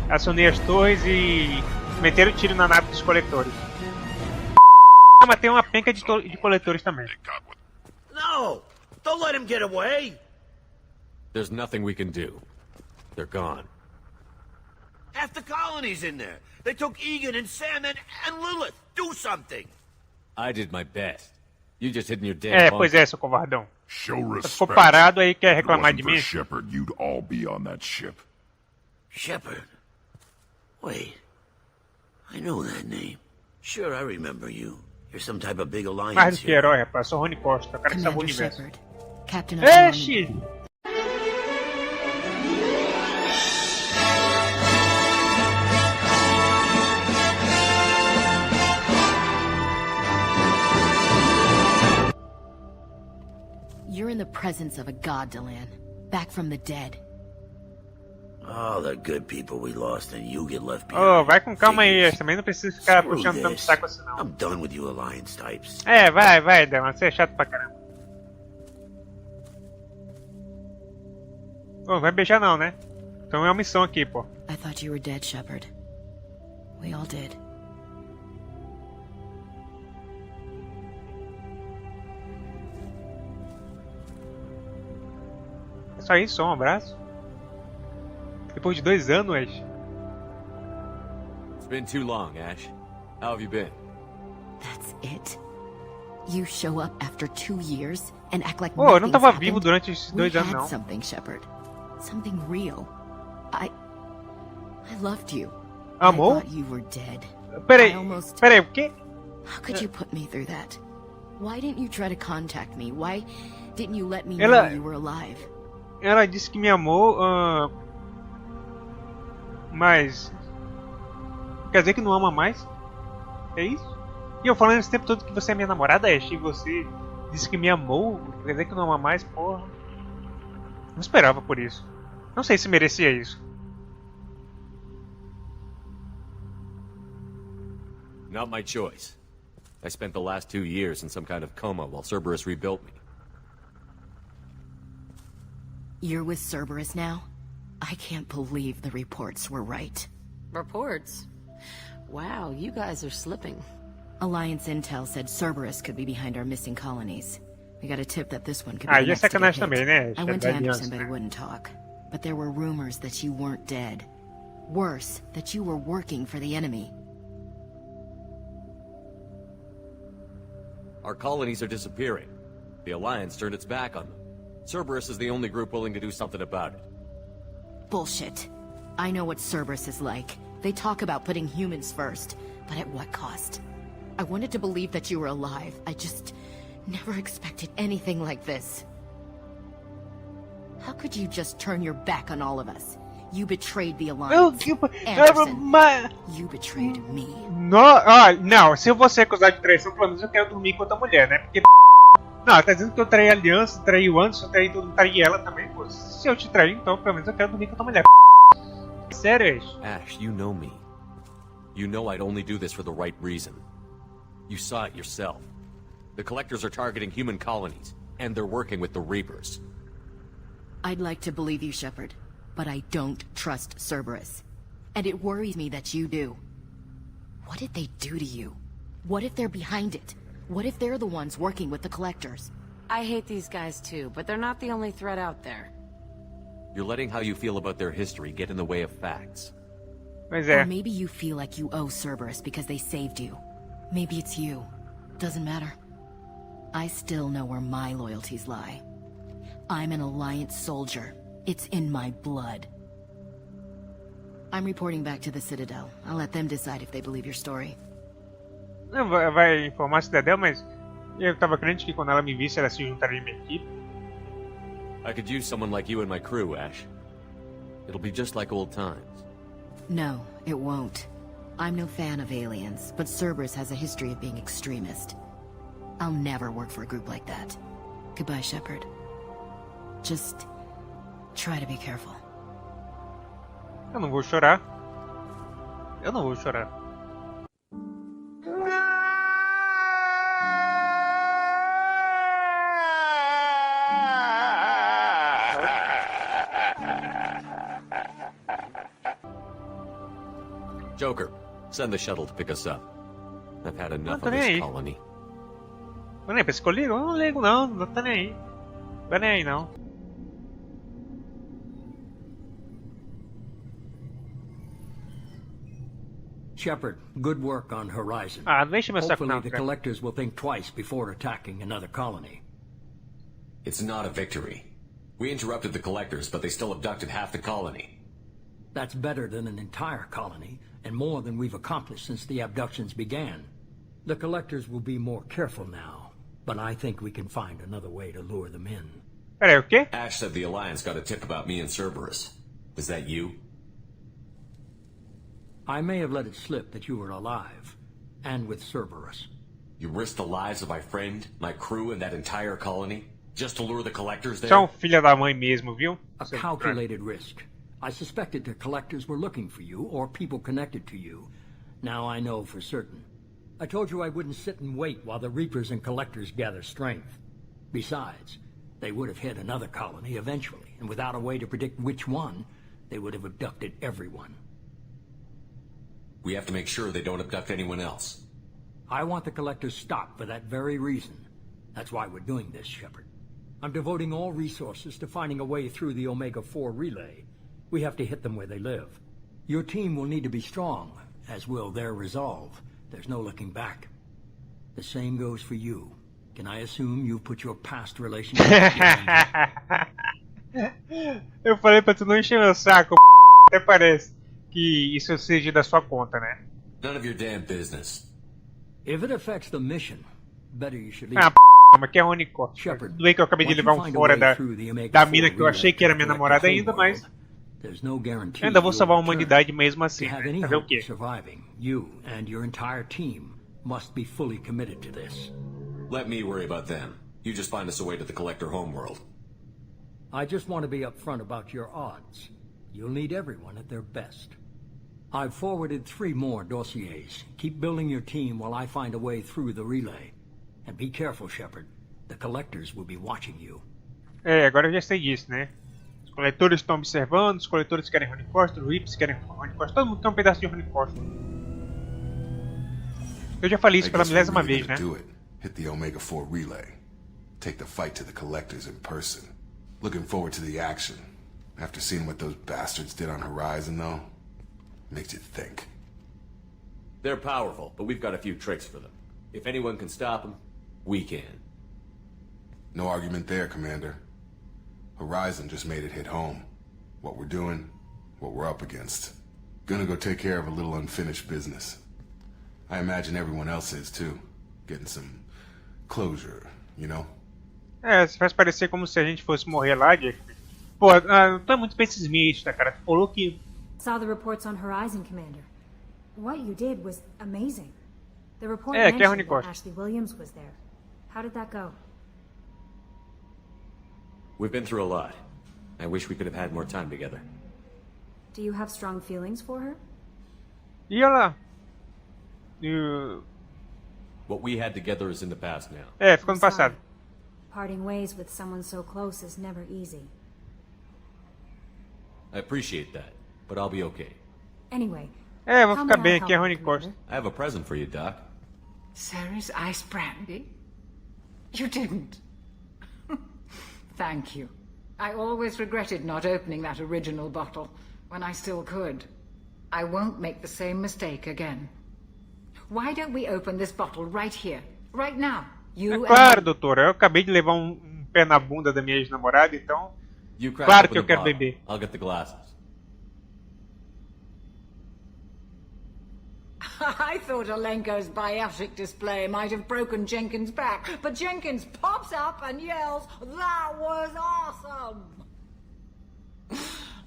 acionei as torres e meteram tiro na nave dos coletores. Mas tem uma penca de coletores também. No! Don't let him get away! There's nothing we can do. They're gone. Half the colony's in there. They took Egan and Sam and Lilith. Do something! I did my best. You just hid in your damn É, bunker. pois é, seu covardão. Show Você ficou respect. parado aí quer If it reclamar wasn't de for mim? Shepard, you'd all be on that ship. Shepard? Wait. I know that name. Sure, I remember you. You're some type of big Mais alliance do que here. herói, rapaz. Sou Rony Costa, o cara que salvou o Commander universo. Shepard, Captain of the Oxi! You're in the presence of a god, Delan. Back from the dead. All the good people we lost and you get left behind. Oh, vai com calma aí, também não precisa ficar Screw puxando tanto this. saco assim não. I'm done with you alliance types. É, vai, Delan, você é chato pra caramba. Ô, vai beijar não, né? Então é uma missão aqui, pô. I thought you were dead, Shepard. We all did. É só isso, só um abraço. Depois de 2 anos, Ash. It's been too long, Ash. How have you been? That's it? You show up after 2 years and act like Pô, eu não nothing's tava happened? vivo durante esses 2 We anos, had não. something, Shepard. Something real. I loved you. Amor? I thought you were dead. Peraí, I almost... peraí, o quê? How could you put me through that? Why didn't you try to contact me? Why didn't you let me know Ela- you were alive? Ela disse que me amou, mas... Quer dizer que não ama mais? É isso? E eu falando esse tempo todo que você é minha namorada, Ash, e você disse que me amou? Quer dizer que não ama mais? Porra. Não esperava por isso. Não sei se merecia isso. Not my choice. I spent the last 2 years in some kind of coma while Cerberus rebuilt me. You're with Cerberus now? I can't believe the reports were right. Reports? Wow, you guys are slipping. Alliance intel said Cerberus could be behind our missing colonies. We got a tip that this one could be the E é next to get sacanagem hit. também, né? I went to Da Anderson, aliança, but he né? wouldn't talk. But there were rumors that you weren't dead. Worse, that you were working for the enemy. Our colonies are disappearing. The Alliance turned its back on them. Cerberus is the only group willing to do something about it. Bullshit. I know what Cerberus is like. They talk about putting humans first, but at what cost? I wanted to believe that you were alive. I just never expected anything like this. How could you just turn your back on all of us? You betrayed the Alliance. Anderson, you betrayed me. Não, se eu vou ser acusado de traição, pelo menos eu quero dormir com outra mulher, né? Porque. Não, tá dizendo que eu traí a aliança, traí o Anderson, traí ela também, pô. Se eu te trair, então pelo menos eu quero dormir com outra mulher. Sério, Ash, you know me. You know I'd only do this for the right reason. You saw it yourself. The Collectors are targeting human colonies, and they're working with the Reapers. I'd like to believe you, Shepard, but I don't trust Cerberus. And it worries me that you do. What did they do to you? What if they're behind it? What if they're the ones working with the Collectors? I hate these guys too, but they're not the only threat out there. You're letting how you feel about their history get in the way of facts. Or maybe you feel like you owe Cerberus because they saved you. Maybe it's you. Doesn't matter. I still know where my loyalties lie. I'm an Alliance soldier. It's in my blood. I'm reporting back to the Citadel. I'll let them decide if they believe your story. Não, vai informar a Cidadel, mas eu tava crente que quando ela me visse, ela se juntaria em minha equipe. I could use someone like you in my crew, Ash. It'll be just like old times. No, it won't. I'm no fan of aliens, but Cerberus has a history of being extremist. I'll never work for a group like that. Goodbye, Shepard. Just try to be careful. Eu não vou chorar. Eu não vou chorar. Joker, send the shuttle to pick us up. I've had enough Não, of tô nem this aí. colony. Mas nem pra escolher? Eu não ligo não, não tá nem aí. Tá nem aí não. Shepard, good work on Horizon. Ah, não enche meu saco Hopefully não, the cara. Collectors will think twice before attacking another colony. It's not a victory. We interrupted the Collectors, but they still abducted half the colony. That's better than an entire colony, and more than we've accomplished since the abductions began. The Collectors will be more careful now, but I think we can find another way to lure them in. Peraí, o quê? Ash said the Alliance got a tip about me and Cerberus. Was that you? I may have let it slip that you were alive, and with Cerberus. You risked the lives of my friend, my crew, and that entire colony? Just to lure the Collectors there? São filha da mãe mesmo, viu? A calculated risk. I suspected the Collectors were looking for you, or people connected to you. Now I know for certain. I told you I wouldn't sit and wait while the Reapers and Collectors gather strength. Besides, they would have hit another colony eventually, and without a way to predict which one, they would have abducted everyone. We have to make sure they don't abduct anyone else. I want the Collectors stopped for that very reason. That's why we're doing this, Shepard. I'm devoting all resources to finding a way through the Omega-4 relay. We have to hit them where they live. Your team will need to be strong, as will their resolve. There's no looking back. The same goes for you. Can I assume you've put your past relationship Eu falei pra tu não encher meu saco, até parece que isso seja da sua conta, né? None of your damn business. If it affects the mission, better you should leave. Ah, mas que é único. Tudo bem que eu acabei de levar um fora da mina que eu achei que era minha namorada ainda, mas eu ainda vou salvar a humanidade mesmo assim. Né? Fazer o quê? Surviving, you and your entire team must be fully committed to this. Let me worry about them. You just find us a way to the Collector homeworld. I just want to be upfront about your odds. You'll need everyone at their best. I've forwarded 3 more dossiers. Keep building your team while I find a way through the relay. And be careful, Shepard. The collectors will be watching you. Agora eu já sei disso, né? Os coletores estão observando, os coletores querem Ronnie Foster, os Rips querem Ronnie Foster, todo mundo quer um pedaço de Ronnie Foster. Eu já falei isso pela milésima vez, né? Hit the Omega-4 relay. Take the fight to the collectors in person. Looking forward to the action. After seeing what those bastards did on Horizon, though, makes you think. They're powerful, but we've got a few tricks for them. If anyone can stop them, we can. No argument there, Commander. Horizon just made it hit home. What we're doing, what we're up against. Gonna go take care of a little unfinished business. I imagine everyone else is, too. Getting some closure, you know? Você faz parecer como se a gente fosse morrer lá, Jack. Pô, não tô muito pessimista, cara. Tu falou que... Saw the reports on Horizon, Commander. What you did was amazing. The report que é mentioned Ronnie that Costa. Ashley Williams was there. How did that go? We've been through a lot. I wish we could have had more time together. Do you have strong feelings for her? E olha lá. What we had together is in the past now. Ficou no passado. Parting ways with someone so close is never easy. I appreciate that, but I'll be okay. Anyway, vou how ficar may I bem aqui, é help Ronnie you, Costa. I have a present for you, Doc. Sarah's ice brandy? You didn't. Thank you. I always regretted not opening that original bottle when I still could. I won't make the same mistake again. Why don't we open this bottle right here, right now? You Claro, and doutora. Eu acabei de levar um pé na bunda da minha ex-namorada, então... You crack Claro open que eu the quero bottle. beber. I'll get the glasses. I thought Alenko's biotic display might have broken Jenkins' back, but Jenkins pops up and yells, "That was awesome!"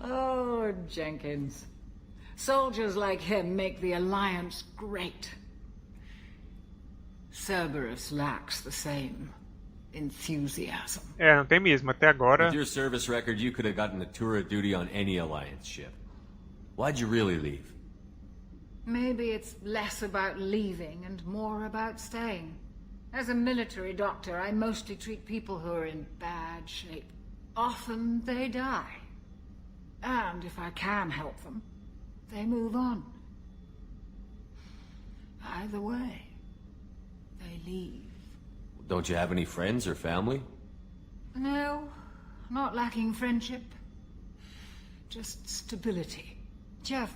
Oh, Jenkins. Soldiers like him make the Alliance great. Cerberus lacks the same enthusiasm. Não tem mesmo. Até agora... With your service record, you could have gotten a tour of duty on any Alliance ship. Why'd you really leave? Maybe it's less about leaving and more about staying. As a military doctor, I mostly treat people who are in bad shape. Often they die. And if I can help them, they move on. Either way, they leave. Don't you have any friends or family? No, not lacking friendship. Just stability. Jeff,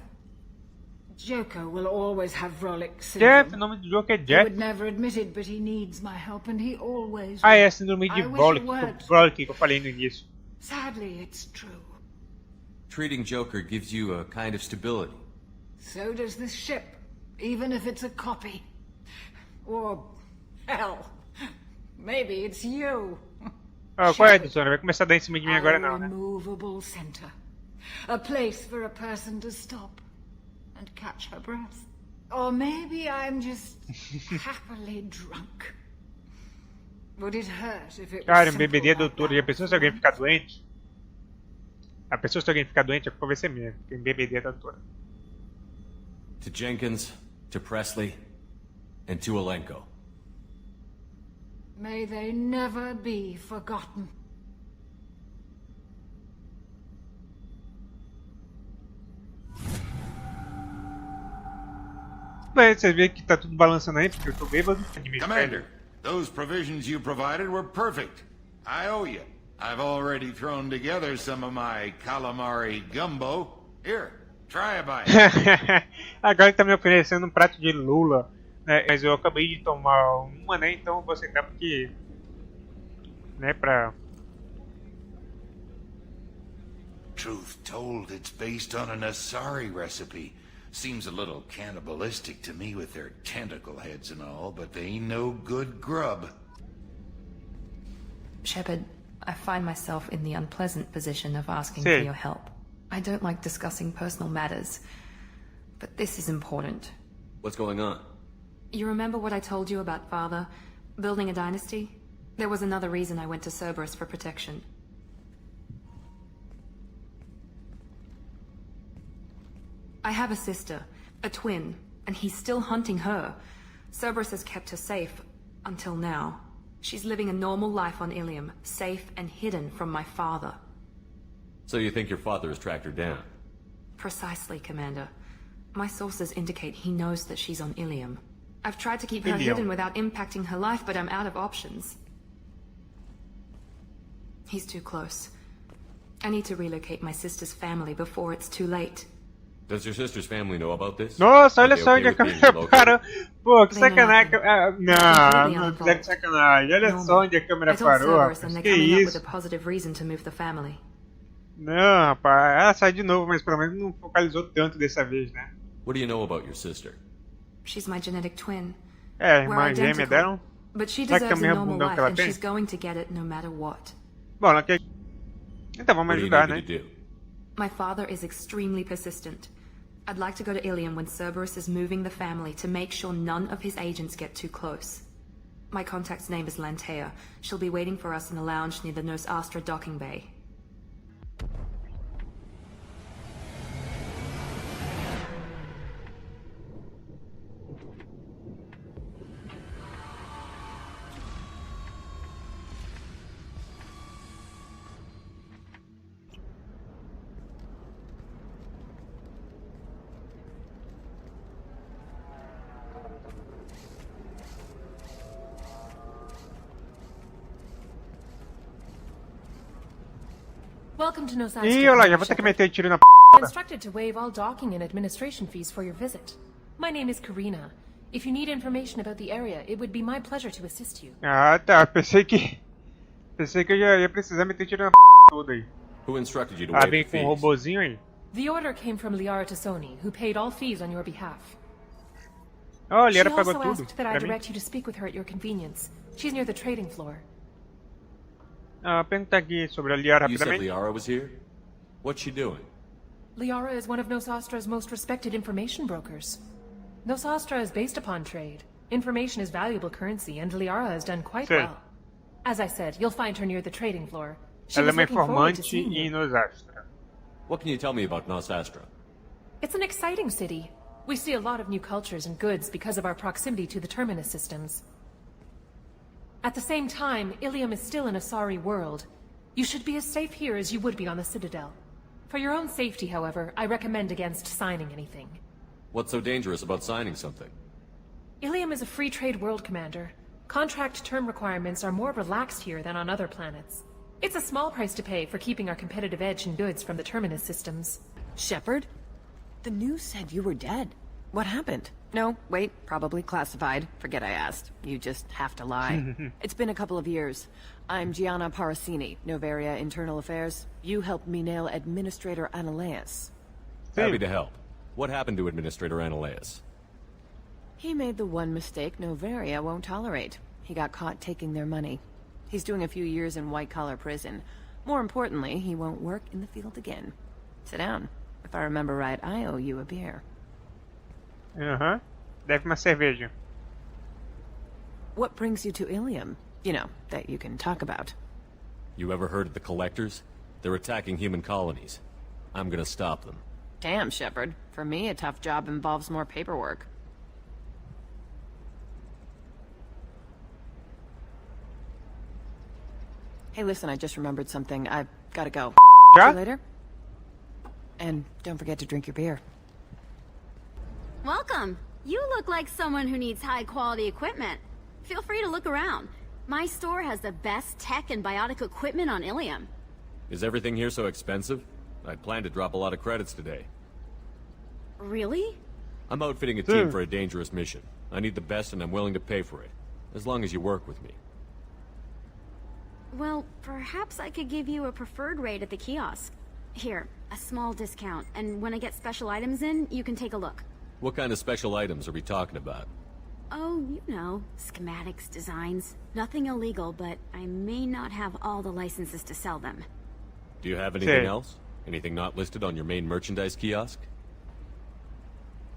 Joker will always have Vrolic syndrome. Jeff, o nome do Joker é He Jeff. would never admit it, but he needs my help, and he always É will. síndrome de I wish Vrolic, it weren't. Vrolic que eu falei no início. Sadly, it's true. Treating Joker gives you a kind of stability. So does this ship, even if it's a copy. Or, hell, maybe it's you. Qual é, doutora? Vai começar a dar em cima de mim agora Our não, né? immovable center. A place for a person to stop and catch her breath. Or maybe I'm just happily drunk. Would it hurt if it was Cara, um simple BBD, like doutora. that? Já pensou se alguém ficar doente? A pessoa se alguém ficar doente, a culpa vai ser minha. Tem BBD, doutora. To Jenkins, to Presley, and to Alenko. May they never be forgotten. Bem, vocês veem que tá tudo balançando aí, porque eu tô bêbado. Commander, those provisions you provided were perfect. I owe you. I've already thrown together some of my calamari gumbo. Here, try a bite. Agora ele tá me oferecendo um prato de lula, né? Mas eu acabei de tomar uma, né? Então eu vou aceitar porque... né, pra... Truth told, it's based on an Asari recipe. Seems a little cannibalistic to me with their tentacle heads and all, but they ain't no good grub. Shepard, I find myself in the unpleasant position of asking Sí. for your help. I don't like discussing personal matters, but this is important. What's going on? You remember what I told you about Father? Building a dynasty? There was another reason I went to Cerberus for protection. I have a sister, a twin, and he's still hunting her. Cerberus has kept her safe, until now. She's living a normal life on Ilium, safe and hidden from my father. So you think your father has tracked her down? Precisely, Commander. My sources indicate he knows that she's on Ilium. I've tried to keep her Ilium. hidden without impacting her life, but I'm out of options. He's too close. I need to relocate my sister's family before it's too late. Does your sister's family know about this? Nossa, Are olha they só okay onde a with being câmera relocated? parou. Pô, que They know sacanagem. Não, não fizeram de sacanagem. Olha Normal. só onde a câmera I told parou, Cerberus, rapaz. and they're Que coming up with isso? a positive reason to move the family. Não, rapaz. Ela sai de novo, mas pelo menos não focalizou tanto dessa vez, né? What do you know about your sister? She's my genetic twin. É, a We're irmã gêmea identical, dela. but she Será que deserves também a é o normal bundão life, que ela and tem? she's going to get it no matter what. Bom, ela quer... Então vamos What do you ajudar, need me né? to do? My father is extremely persistent. I'd like to go to Ilium when Cerberus is moving the family to make sure none of his agents get too close. My contact's name is Lantea. She'll be waiting for us in the lounge near the Nos Astra docking bay. Welcome to Nos Ih, olha lá, já vou ter que meter tiro na p. I'm instructed to waive all docking and administration fees for your visit. My name is Karina. If you need information about the area, it would be my pleasure to assist you. Ah, tá. Pensei que eu já ia precisar meter tiro na p toda aí. Who instructed you to Ah, waive vem the com um fees? robozinho aí. The order came from Liara Tassoni, who paid all fees on your behalf. Oh, She Liara pagou also tudo. asked that I pra mim. direct you to speak with her at your convenience. She's near the trading floor. Ah, perguntar aqui sobre a Liara You said rapidamente. Liara was here? What's she doing? Liara is one of Nos Astra's most respected information brokers. Nos Astra is based upon trade. Information is valuable currency, and Liara has done quite Sim. well. As I said, you'll find her near the trading floor. She Ela é was uma looking forward to informante seeing you. em Nos Astra. What can you tell me about Nos Astra? It's an exciting city. We see a lot of new cultures and goods because of our proximity to the Terminus systems. At the same time, Ilium is still an Asari world. You should be as safe here as you would be on the Citadel. For your own safety, however, I recommend against signing anything. What's so dangerous about signing something? Ilium is a free trade world, Commander. Contract term requirements are more relaxed here than on other planets. It's a small price to pay for keeping our competitive edge in goods from the Terminus systems. Shepard? The news said you were dead. What happened? No, wait, probably classified. Forget I asked. You just have to lie. It's been a couple of years. I'm Gianna Parasini, Novaria Internal Affairs. You helped me nail Administrator Analeas. Happy to help. What happened to Administrator Analeas? He made the one mistake Novaria won't tolerate. He got caught taking their money. He's doing a few years in white-collar prison. More importantly, he won't work in the field again. Sit down. If I remember right, I owe you a beer. Aham. Deve uma cerveja. What brings you to Ilium? You know, that you can talk about. You ever heard of the Collectors? They're attacking human colonies. I'm gonna stop them. Damn, Shepard. For me, a tough job involves more paperwork. Hey, listen, I just remembered something. I've gotta go. See you later. And don't forget to drink your beer. Welcome. You look like someone who needs high-quality equipment. Feel free to look around. My store has the best tech and biotic equipment on Ilium. Is everything here so expensive? I'd planned to drop a lot of credits today. Really? I'm outfitting a team for a dangerous mission. I need the best and I'm willing to pay for it. As long as you work with me. Well, perhaps I could give you a preferred rate at the kiosk. Here, a small discount, and when I get special items in, you can take a look. What kind of special items are we talking about? Oh, you know, schematics, designs. Nothing illegal, but I may not have all the licenses to sell them. Do you have anything else? Anything not listed on your main merchandise kiosk?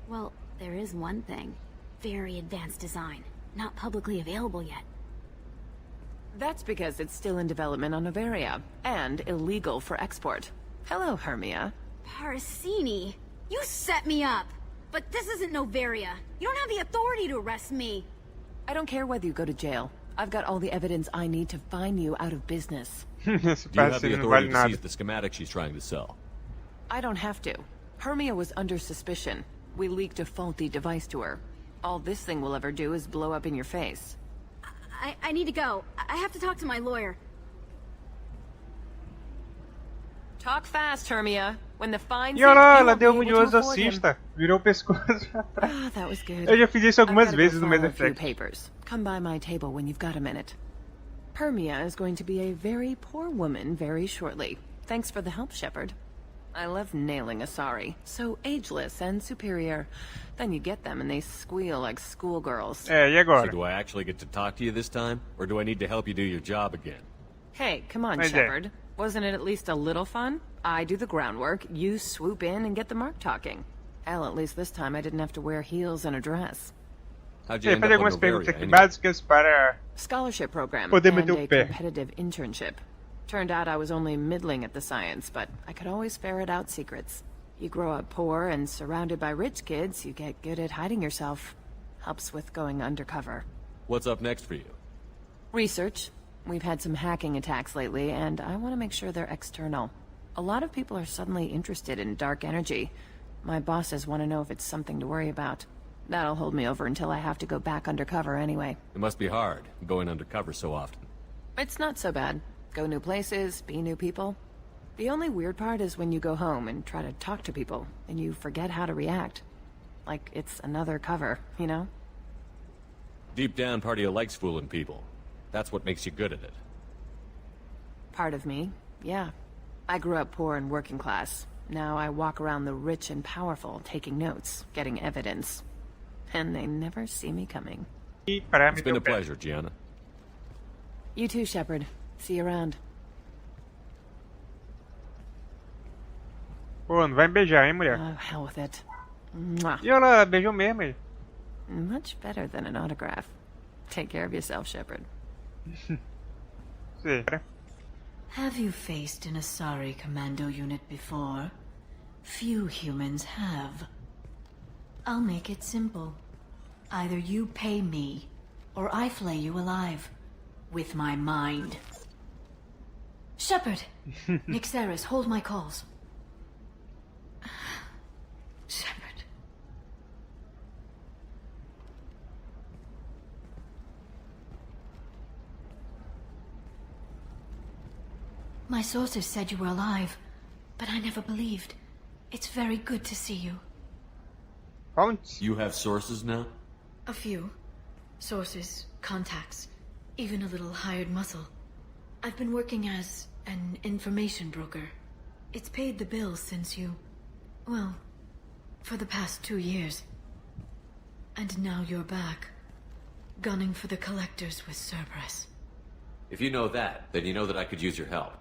Well, there is one thing. Very advanced design. Not publicly available yet. That's because it's still in development on Novaria, and illegal for export. Hello, Hermia. Parasini. You set me up. But this isn't Novaria. You don't have the authority to arrest me. I don't care whether you go to jail. I've got all the evidence I need to find you out of business. Do you have the authority to seize the schematic she's trying to sell? I don't have to. Hermia was under suspicion. We leaked a faulty device to her. All this thing will ever do is blow up in your face. I need to go. I have to talk to my lawyer. Talk fast, Hermia. When the fine E olha lá, ela deu um exorcista. Virou o pescoço pra trás. Ah, that was good. Eu já fiz isso algumas vezes no Mass Mass Effect. Papers. Come by my table when you've got a minute. Hermia is going to be a very poor woman very shortly. Thanks for the help, Shepard. I love nailing Asari. So ageless and superior. Then you get them and they squeal like schoolgirls. E agora? So do I actually get to talk to you this time? Or do I need to help you do your job again? Hey, come on, Mas Shepard. Wasn't it at least a little fun? I do the groundwork, you swoop in and get the mark talking. Hell, at least this time I didn't have to wear heels and a dress. How'd you end Fazer up on algumas perguntas Novaria, aqui anyway? básicas para Scholarship program poder and meter o a pé. competitive internship. Turned out I was only middling at the science, but I could always ferret out secrets. You grow up poor and surrounded by rich kids, you get good at hiding yourself. Helps with going undercover. What's up next for you? Research. We've had some hacking attacks lately, and I want to make sure they're external. A lot of people are suddenly interested in dark energy. My bosses want to know if it's something to worry about. That'll hold me over until I have to go back undercover anyway. It must be hard, going undercover so often. It's not so bad. Go new places, be new people. The only weird part is when you go home and try to talk to people, and you forget how to react. Like it's another cover, you know? Deep down, part of you likes fooling people. That's what makes you good at it. Part of me, yeah. I grew up poor and working class. Now I walk around the rich and powerful, taking notes, getting evidence. And they never see me coming. It's been a pleasure, Gianna. You too, Shepard. See you around. Pô, não vai me beijar, hein, mulher? Oh, hell with it. Mwah. E olha lá, ela beijou mesmo aí. Much better than an autograph. Take care of yourself, Shepard. Have you faced an Asari commando unit before? Few humans have. I'll make it simple. Either you pay me, or I flay you alive. With my mind. Shepard! Nixeris, hold my calls. Shepard. My sources said you were alive, but I never believed. It's very good to see you. You have sources now? A few. Sources, contacts, even a little hired muscle. I've been working as an information broker. It's paid the bills since you... well, for the past 2 years. And now you're back, gunning for the collectors with Cerberus. If you know that, then you know that I could use your help.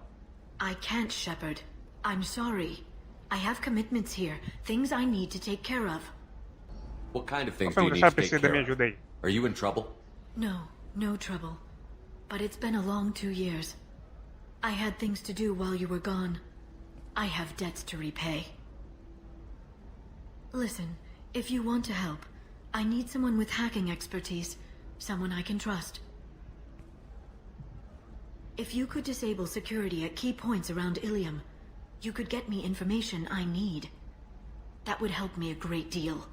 I can't, Shepard. I'm sorry. I have commitments here, things I need to take care of. What kind of things do you need to take care of? Are you in trouble? No, no trouble. But it's been a long 2 years. I had things to do while you were gone. I have debts to repay. Listen, if you want to help, I need someone with hacking expertise. Someone I can trust. If you could disable security at key points around Ilium, you could get me information I need. That would help me a great deal.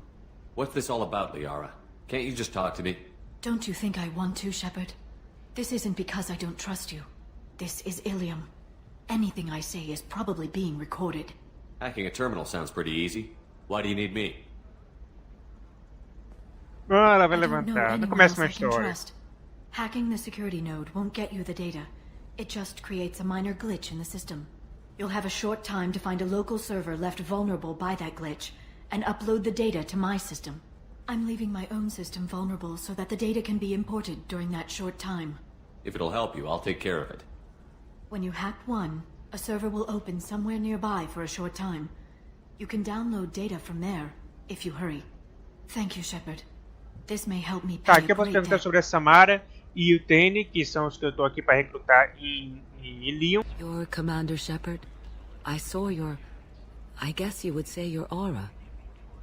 What's this all about, Liara? Can't you just talk to me? Don't you think I want to, Shepard? This isn't because I don't trust you. This is Ilium. Anything I say is probably being recorded. Hacking a terminal sounds pretty easy. Why do you need me? Ah, ela vai I don't know levantar. Não anyone começa else uma I can história. trust. Hacking the security node won't get you the data. It just creates a minor glitch in the system. You'll have a short time to find a local server left vulnerable by that glitch, and upload the data to my system. I'm leaving my own system vulnerable so that the data can be imported during that short time. If it'll help you, I'll take care of it. When you hack one, a server will open somewhere nearby for a short time. You can download data from there, if you hurry. Thank you, Shepard. This may help me Tá, pay aqui eu a posso great perguntar debt. sobre a Samara e o Tene, que são os que eu tô aqui para recrutar em Ilium. You're Commander Shepard? I saw your... I guess you would say your aura.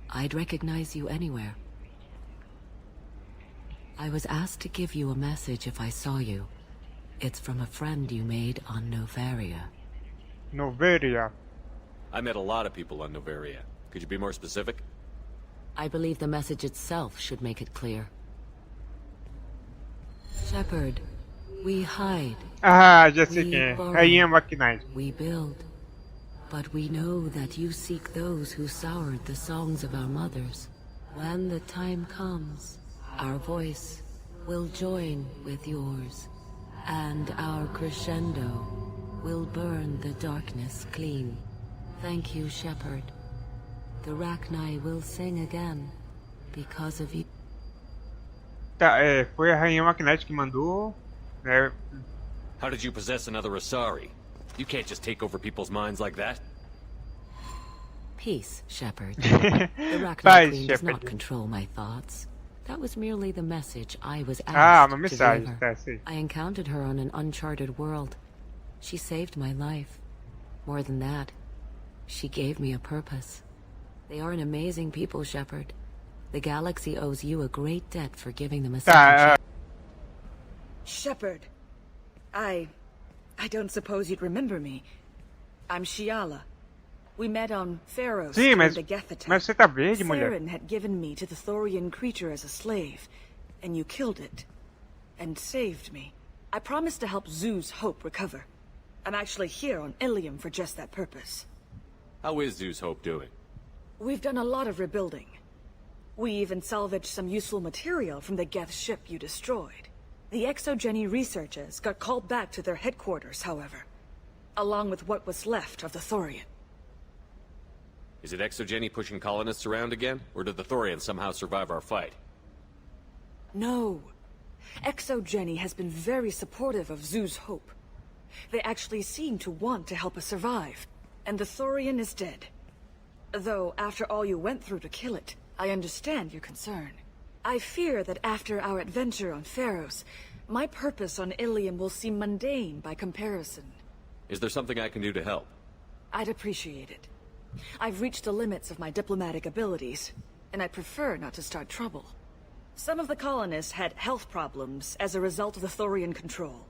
I'd recognize you anywhere. I was asked to give you a message if I saw you. It's from a friend you made on Novaria. Novaria. I met a lot of people on Novaria. Could you be more specific? I believe the message itself should make it clear. Shepard, we hide. Ah, já sei quem é. Rainha Maquinais. We build. But we know that you seek those who soured the songs of our mothers. When the time comes, our voice will join with yours, and our crescendo will burn the darkness clean. Thank you, Shepard. The Rachni will sing again because of you. Tá, foi a Rainha Maquinais que mandou. How did you possess another Asari? You can't just take over people's minds like that. Peace, Shepard. The Rachni Queen does not control my thoughts. That was merely the message I was asked uma to mensagem, deliver. tá, sim. I encountered her on an uncharted world. She saved my life. More than that, she gave me a purpose. They are an amazing people, Shepard. The galaxy owes you a great debt for giving them a second chance. Shepard, I don't suppose you'd remember me. I'm Shiala. We met on Pharos Sim, during the Geth attack. mas você tá verde, mulher. Saren had given me to the Thorian creature as a slave, and you killed it. And saved me. I promised to help Zeus Hope recover. I'm actually here on Ilium for just that purpose. How is Zeus Hope doing? We've done a lot of rebuilding. We even salvaged some useful material from the Geth ship you destroyed. The Exogeny researchers got called back to their headquarters, however, along with what was left of the Thorian. Is it Exogeny pushing colonists around again? Or did the Thorians somehow survive our fight? No. Exogeny has been very supportive of Zeus Hope. They actually seem to want to help us survive. And the Thorian is dead. Though, after all you went through to kill it, I understand your concern. I fear that after our adventure on Pharos, my purpose on Ilium will seem mundane by comparison. Is there something I can do to help? I'd appreciate it. I've reached the limits of my diplomatic abilities, and I prefer not to start trouble. Some of the colonists had health problems as a result of the Thorian control.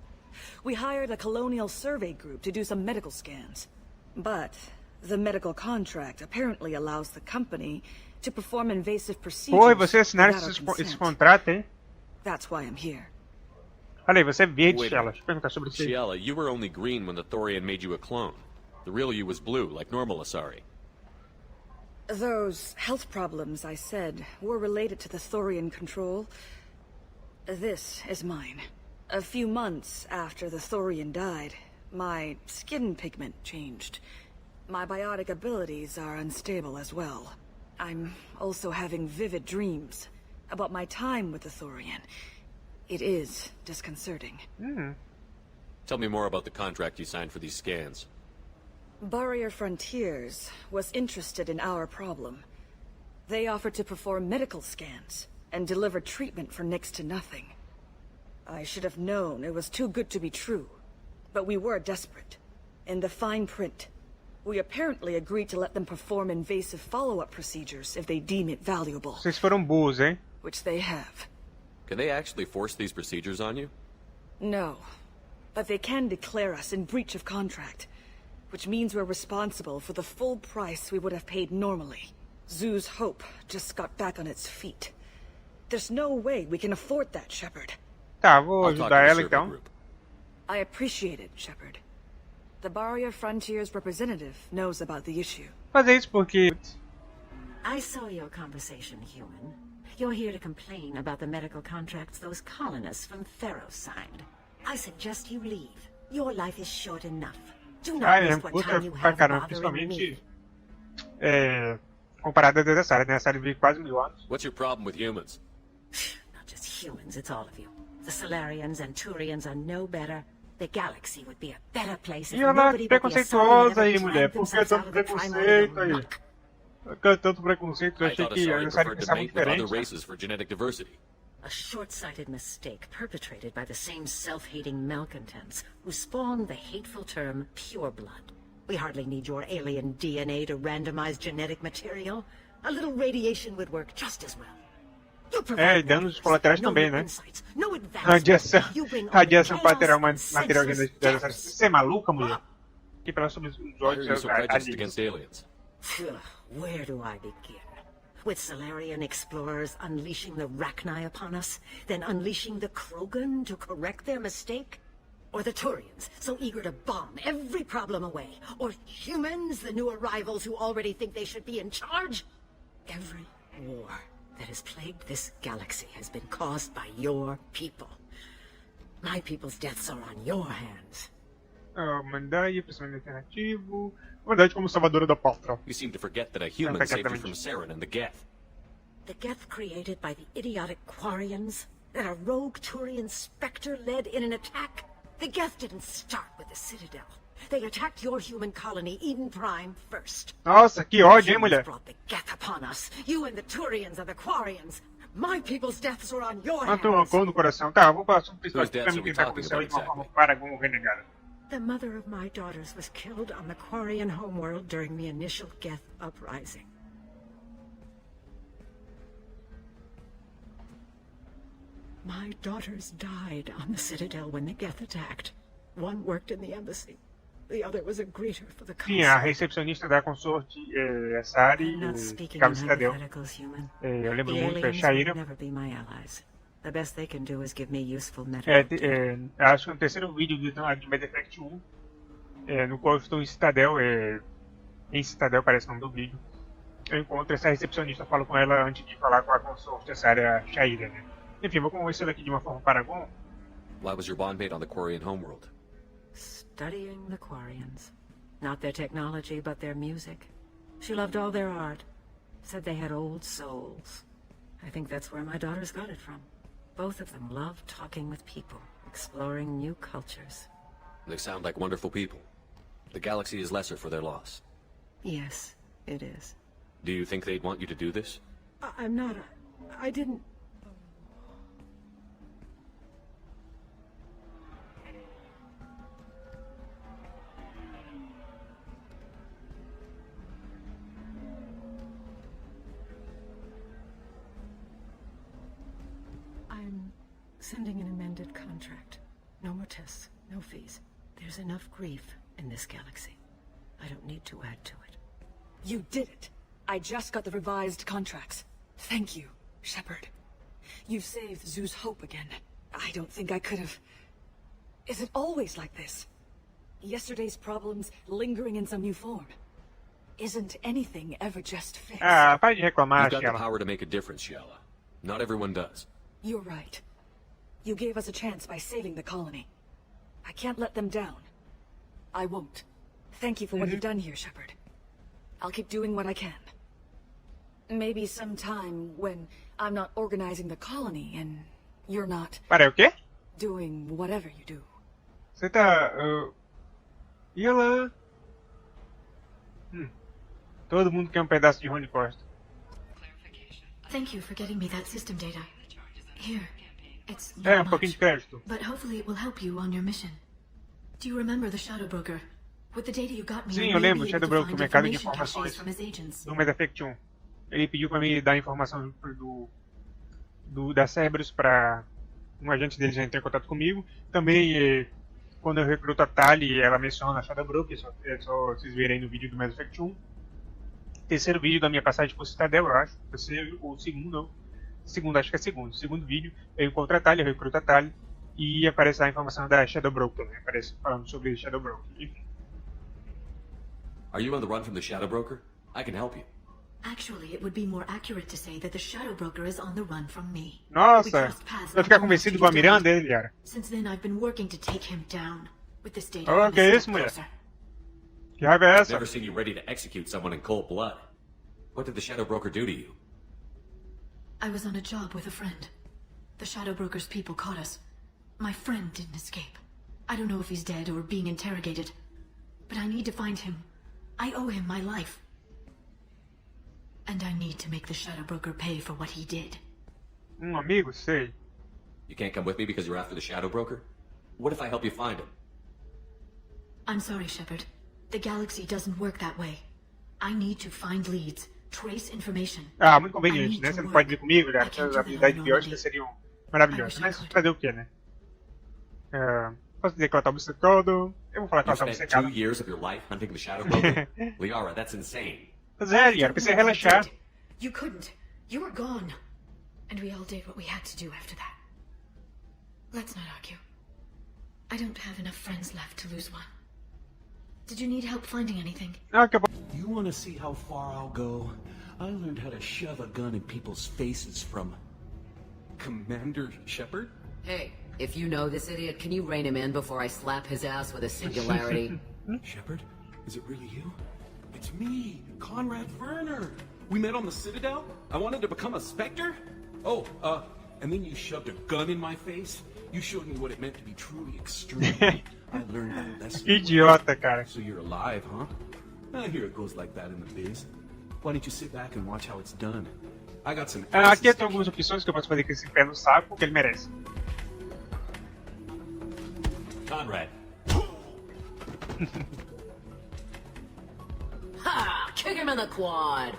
We hired a colonial survey group to do some medical scans. But the medical contract apparently allows the company to perform invasive procedures Foi, você assinar without our consent. esse contrato, hein? That's why I'm here. Olha aí, você é verde, Wait a Shiala. minute. Deixa eu perguntar sobre isso aí. Shiala, you were only green when the Thorian made you a clone. The real you was blue, like normal Asari. Those health problems I said were related to the Thorian control. This is mine. A few months after the Thorian died, my skin pigment changed. My biotic abilities are unstable as well. I'm also having vivid dreams about my time with the Thorian. It is disconcerting. Tell me more about the contract you signed for these scans. Barrier Frontiers was interested in our problem. They offered to perform medical scans and deliver treatment for next to nothing. I should have known it was too good to be true, but we were desperate. In the fine print, we apparently agreed to let them perform invasive follow-up procedures if they deem it valuable. Vocês foram burros, hein? Which they have. Can they actually force these procedures on you? No, but they can declare us in breach of contract, which means we're responsible for the full price we would have paid normally. Zeus Hope just got back on its feet. There's no way we can afford that, Shepard. Tá, vou ajudar ela então. I appreciate it, Shepard. The Barrier Frontiers representative knows about the issue. Fazer isso porque... I saw your conversation, human. You're here to complain about the medical contracts those colonists from Pharos signed. I suggest you leave. Your life is short enough. Do not waste what time you pra have caramba, bothering me. principalmente comparado a dessa série, né? A série vive quase 1000 anos. What's your problem with humans? Not just humans, it's all of you. The Solarians and Turians are no better. The galaxy would be a better place if E ela nobody but the preconceituosa aí, Asari mulher. dragged Por que themselves out tanto of the preconceito primordial aí? muck. Por que tanto preconceito? Eu I achei thought que a Asari série preferred to pensava mate with other diferente. races for genetic diversity. A short-sighted mistake perpetrated by the same self-hating malcontents who spawned the hateful term pureblood. We hardly need your alien DNA to randomize genetic material. A little radiation would work just as well. You E provide danos colaterais no também, new né? insights, no Radiação, advancements. You bring only radiação chaos material, and material senseless genético. Você é maluca, mulher? Que pelas sobre os Why are olhos you so prejudiced alienígenas. against aliens? Where do I begin? With Solarian explorers unleashing the Rachni upon us, then unleashing the Krogan to correct their mistake? Or the Turians, so eager to bomb every problem away? Or humans, the new arrivals who already think they should be in charge? Every war that has plagued this galaxy has been caused by your people. My people's deaths are on your hands. Humanidade, pensamento alternativo. Humanidade como salvadora da pátria. You seem to forget that a human saved you from Saren and the Geth. The Geth created by the idiotic Quarians? That a rogue Turian specter led in an attack? The Geth didn't start with the Citadel. They attacked your human colony, Eden Prime, first. Nossa, que ódio, hein, mulher? Brought the Geth upon us. You and the Turians are the Quarians. My people's deaths are on your Matou hands. uma cor no coração. Tá, vou passar um principal Whose pra deaths mim are we tentar talking convencer about de uma forma Paragon renegada. The mother of my daughters was killed on the Quarian homeworld during the initial Geth uprising. My daughters died on the Citadel when the Geth attacked. One worked in the embassy. The other was a greeter for the Sim, a consul. recepcionista da consorte, Sari, I'm not speaking ficava in em Citadel. hypotheticals, human. Eu lembro The muito, a aliens Shaira. will never be my allies. The best they can do is give me useful É, medical. acho que no terceiro vídeo do Detonado de Mass Effect 1, no qual eu estou em Citadel, em Citadel parece o nome do vídeo, eu encontro essa recepcionista, eu falo com ela antes de falar com a consorte, essa área Shaira, né? Enfim, vou convencer ela aqui de uma forma Paragon. Why was your bondmate on the Quarian homeworld? Studying the Quarians. Not their technology, but their music. She loved all their art. Said they had old souls. I think that's where my daughters got it from. Both of them love talking with people, exploring new cultures. They sound like wonderful people. The galaxy is lesser for their loss. Yes, it is. Do you think they'd want you to do this? I'm not. I didn't. I'm sending an amended contract. No more tests, no fees. There's enough grief in this galaxy. I don't need to add to it. You did it. I just got the revised contracts. Thank you, Shepard. You've saved Zoo's hope again. I don't think I could have... Is it always like this? Yesterday's problems lingering in some new form? Isn't anything ever just fixed? Ah, para de reclamar, You've got the Shella. power to make a difference, Shala. Not everyone does. You're right. You gave us a chance by saving the colony. I can't let them down. I won't. Thank you for what you've done here, Shepard. I'll keep doing what I can. Maybe sometime when I'm not organizing the colony and you're not Para, o quê? doing whatever you do. Você tá... E ela... Todo mundo quer um pedaço de Rony Costa. Thank you for getting me that system data. Here, it's É, not pouquinho de much, crédito. but hopefully it will help you on your mission. Do you remember the Shadow Broker? With the data you got me, Sim, I eu may lembro, be Shadow able to Broker, find mercado de information caches informações from his agents. do Mass Effect 1. Ele pediu pra mim dar informação da Cerberus pra um agente deles entrar em contato comigo. Também, quando eu recruto a Tali, ela menciona a Shadow Broker, é só vocês verem no vídeo do Mass Effect 1. Terceiro vídeo da minha passagem por Citadel, eu acho. Terceiro ou segundo, não. Segundo, acho que é segundo. Segundo vídeo, eu encontro a Tali, eu recruto a Tali. E aparece lá a informação da Shadow Broker também. Aparece falando sobre Shadow Broker. Enfim. Are you on the run from the Shadow Broker? I can help you. Actually, it would be more accurate to say that the Shadow Broker is on the run from me. We Nossa, crossed paths vai not ficar long convencido after com a you Miranda, died. ele, cara. Since then, I've been working to take him down. With this data, Oh, I'm que a isso, step mulher? closer. Que raiva é I've essa? never seen you ready to execute someone in cold blood. What did the Shadow Broker do to you? I was on a job with a friend. The Shadow Broker's people caught us. My friend didn't escape. I don't know if he's dead or being interrogated. But I need to find him. I owe him my life. And I need to make the Shadow Broker pay for what he did. Amigo, sei. You can't come with me because you're after the Shadow Broker? What if I help you find him? I'm sorry, Shepard. The galaxy doesn't work that way. I need to find leads, trace information. Ah, muito conveniente, né? Você não pode vir comigo, já. Essas habilidades bióticas seriam maravilhosas. Mas fazer o quê, né? Posso dizer que ela tá obcecada? Eu vou falar que You ela tá spent obcecada. 2 years of your life hunting the Shadow Broker? Liara, that's insane. Pois é, Liara, precisa relaxar. You couldn't. You were gone. And we all did what we had to do after that. Let's not argue. I don't have enough friends left to lose one. Did you need help finding anything? You want to see how far I'll go? I learned how to shove a gun in people's faces from Commander Shepard. Hey, if you know this idiot, can you rein him in before I slap his ass with a singularity? Shepard, is it really you? It's me, Conrad Werner. We met on the Citadel. I wanted to become a Spectre. Oh, and then you shoved a gun in my face. You showed me what it meant to be truly extreme. I learned that lesson. Idiota, cara. So you're alive, huh? I hear it goes like that in the biz. Why don't you sit back and watch how it's done? I got some. Aqui tem algumas opções que eu posso fazer com esse pé no saco, que ele merece. Conrad. Ha! Kick him in the quad.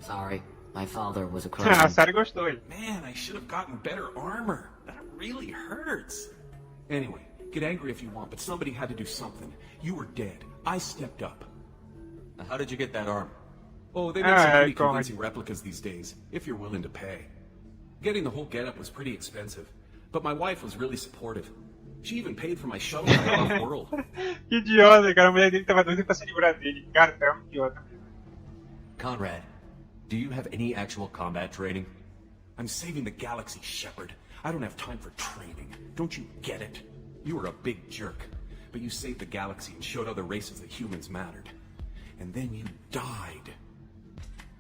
Sorry, my father was a Ah, crime. Sari gostou, ele. Man, I should have gotten better armor. That really hurts. Anyway, get angry if you want, but somebody had to do something. You were dead. I stepped up. Now, how did you get that armor? Oh, they make some pretty convincing replicas these days, if you're willing to pay. Getting the whole getup was pretty expensive, but my wife was really supportive. She even paid for my shuttle ride off-world. Que idiota, cara. A mulher dele tava doida pra se livrar dele. Cara, tu é um idiota. Conrad, do you have any actual combat training? I'm saving the galaxy, Shepard. I don't have time for training. Don't you get it? You were a big jerk, but you saved the galaxy and showed other races that humans mattered. And then you died.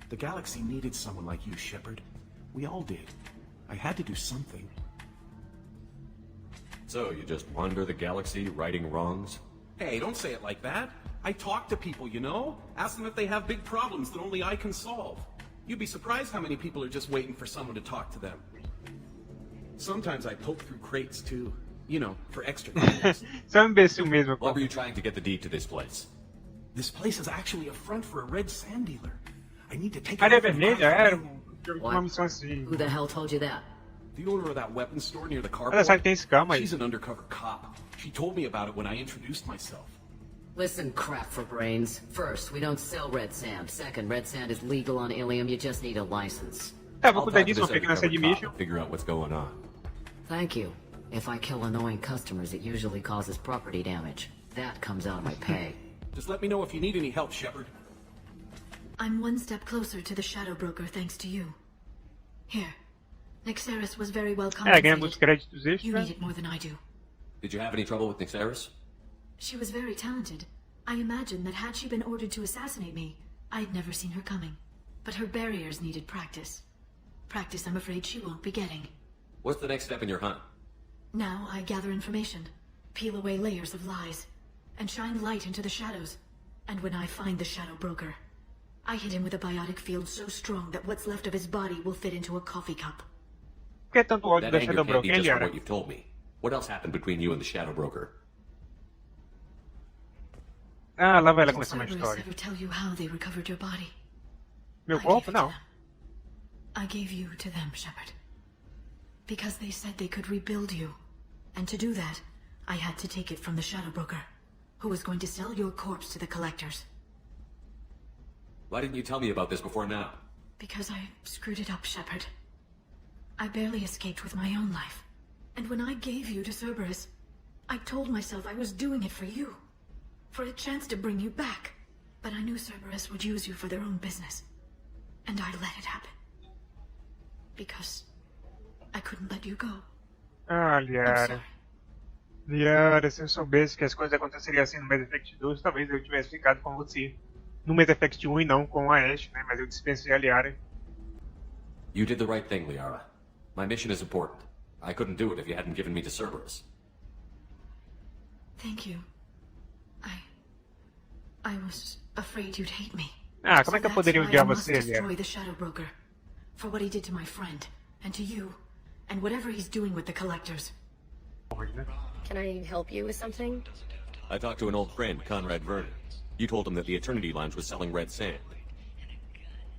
The galaxy needed someone like you, Shepard. We all did. I had to do something. So, you just wander the galaxy, righting wrongs? Hey, don't say it like that. I talk to people, you know? Ask them if they have big problems that only I can solve. You'd be surprised how many people are just waiting for someone to talk to them. Sometimes I poke through crates, too. You know, for extra credits. Você é um imbecil mesmo. Why were you trying to get the deed to this place? This place is actually a front for a red sand dealer. I need to take Área it off vermelha era What? uma missão assim. Who the hell told you that? The owner of that weapons store near the car. Olha só, tem esse cama aí. She's an undercover cop. She told me about it when I introduced myself. Listen, crap for brains. First, we don't sell red sand. Second, red sand is legal on Ilium. You just need a license. Tá, vou I'll cuidar talk to disso, this vou pegar nessa undercover admission. cop and figure out what's going on. Thank you. If I kill annoying customers, it usually causes property damage. That comes out of my pay. Just let me know if you need any help, Shepard. I'm one step closer to the Shadow Broker thanks to you. Here. Nixeris was very well Ganha muitos compensated. créditos You extra. need it more than I do. Did you have any trouble with Nixeris? She was very talented. I imagine that had she been ordered to assassinate me, I'd never seen her coming. But her barriers needed practice. Practice I'm afraid she won't be getting. What's the next step in your hunt? Now I gather information, peel away layers of lies, and shine light into the shadows. And when I find the Shadow Broker, I hit him with a biotic field so strong that what's left of his body will fit into a coffee cup. Por que tanto ódio That da anger Shadow can't be Broker, hein, just for Liara? what you've told me. What else happened between you and the Shadow Broker? Ah, lá vai ela Did começar uma Cerberus história. ever tell you how they recovered your body? Meu corpo? Não. I gave you to them, Shepard. Because they said they could rebuild you. And to do that, I had to take it from the Shadow Broker, who was going to sell your corpse to the collectors. Why didn't you tell me about this before now? Because I screwed it up, Shepard. I barely escaped with my own life. And when I gave you to Cerberus, I told myself I was doing it for you. For a chance to bring you back. But I knew Cerberus would use you for their own business. And I let it happen. Because I couldn't let you go. Ah, Liara. Liara, se eu soubesse que as coisas aconteceriam assim no Mass Effect 2, talvez eu tivesse ficado com você. No Mass Effect 1 e não com a Ashe, né? Mas eu dispensei a Liara. You did the right thing, Liara. My mission is important. I couldn't do it if you hadn't given me to Cerberus. Thank you. I was afraid you'd hate me. Ah, como é que eu poderia that's why odiar I must você, destroy Liara? the Shadow Broker. For what he did to my friend, and to you, and whatever he's doing with the collectors. Can I help you with something? I talked to an old friend, Conrad Werner. You told him that the Eternity Lounge was selling red sand.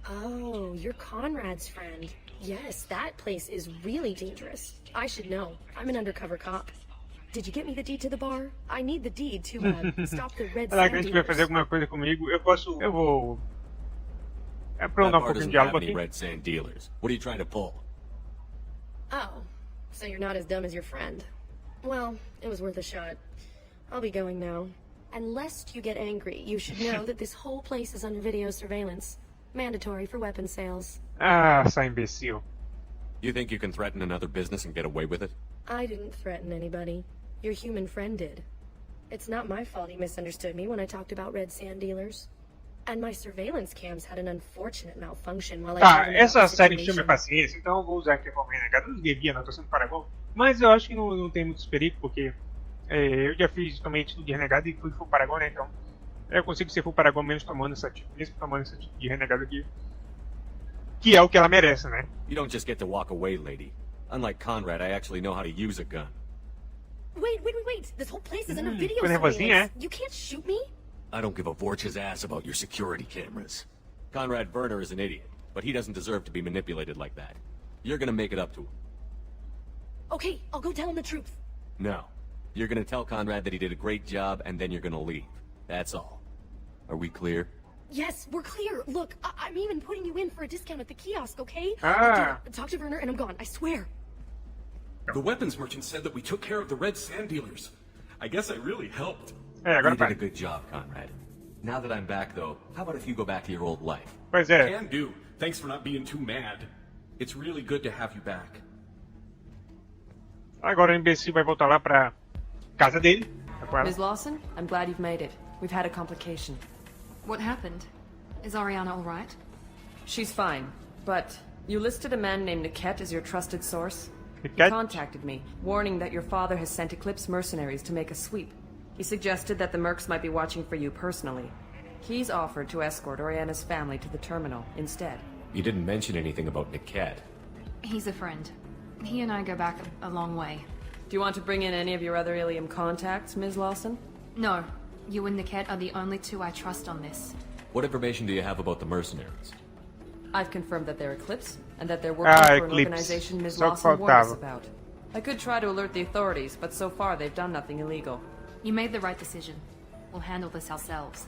Oh, you're Conrad's friend. Yes, that place is really dangerous. I should know. I'm an undercover cop. Did you get me the deed to the bar? I need the deed to stop the red Ela sand que a gente vai fazer dealers. alguma coisa comigo, eu vou That prolongar bar pouquinho doesn't de have diálogo any aqui. red sand dealers. What are you trying to pull? Oh, so you're not as dumb as your friend. Well, it was worth a shot. I'll be going now. And lest you get angry, you should know that this whole place is under video surveillance. Mandatory for weapon sales. Ah, essa imbecil. You think you can threaten another business and get away with it? I didn't threaten anybody. Your human friend did. It's not my fault he misunderstood me when I talked about red sand dealers. And my surveillance cams had an unfortunate malfunction while I Tá, gathered essa the série chama situation. paciência, então eu vou usar aqui como renegado. Eu não devia, não, tô sendo Paragon. Mas eu acho que não tem muitos perigos, porque eu já fiz também título de renegado e fui full Paragon, né? Então eu consigo ser full Paragon mesmo tomando esse tipo de renegado aqui. Que é o que ela merece, né? You don't just get to walk away, lady. Unlike Conrad, I actually know how to use a gun. Wait. This whole place is under video Ficou nervosinha, surveillance. You can't shoot me? I don't give a vorch's ass about your security cameras. Conrad Werner is an idiot, but he doesn't deserve to be manipulated like that. You're gonna make it up to him. Okay, I'll go tell him the truth. No. You're gonna tell Conrad that he did a great job, and then you're gonna leave. That's all. Are we clear? Yes, we're clear. Look, I'm even putting you in for a discount at the kiosk, okay? Ah. Talk to Werner and I'm gone, I swear. The weapons merchant said that we took care of the red sand dealers. I guess I really helped. É, agora You did a vai. good job, Conrad. Now that I'm back, though, how about if you go back to your old life? Pois é. Can do. Thanks for not being too mad. It's really good to have you back. Agora o imbecil vai voltar lá pra casa dele. Tá com ela. Ms. Lawson, I'm glad you've made it. We've had a complication. What happened? Is Ariana all right? She's fine, but you listed a man named Niket as your trusted source. He Niket? contacted me, warning that your father has sent Eclipse mercenaries to make a sweep. He suggested that the Mercs might be watching for you personally. He's offered to escort Oriana's family to the terminal instead. You didn't mention anything about Niket. He's a friend. He and I go back a long way. Do you want to bring in any of your other Ilium contacts, Ms. Lawson? No. You and Niket are the only two I trust on this. What information do you have about the mercenaries? I've confirmed that they're Eclipse, and that they're working for an Eclipse. organization Ms. Só Lawson warned us faltava. about. I could try to alert the authorities, but so far they've done nothing illegal. You made the right decision. We'll handle this ourselves.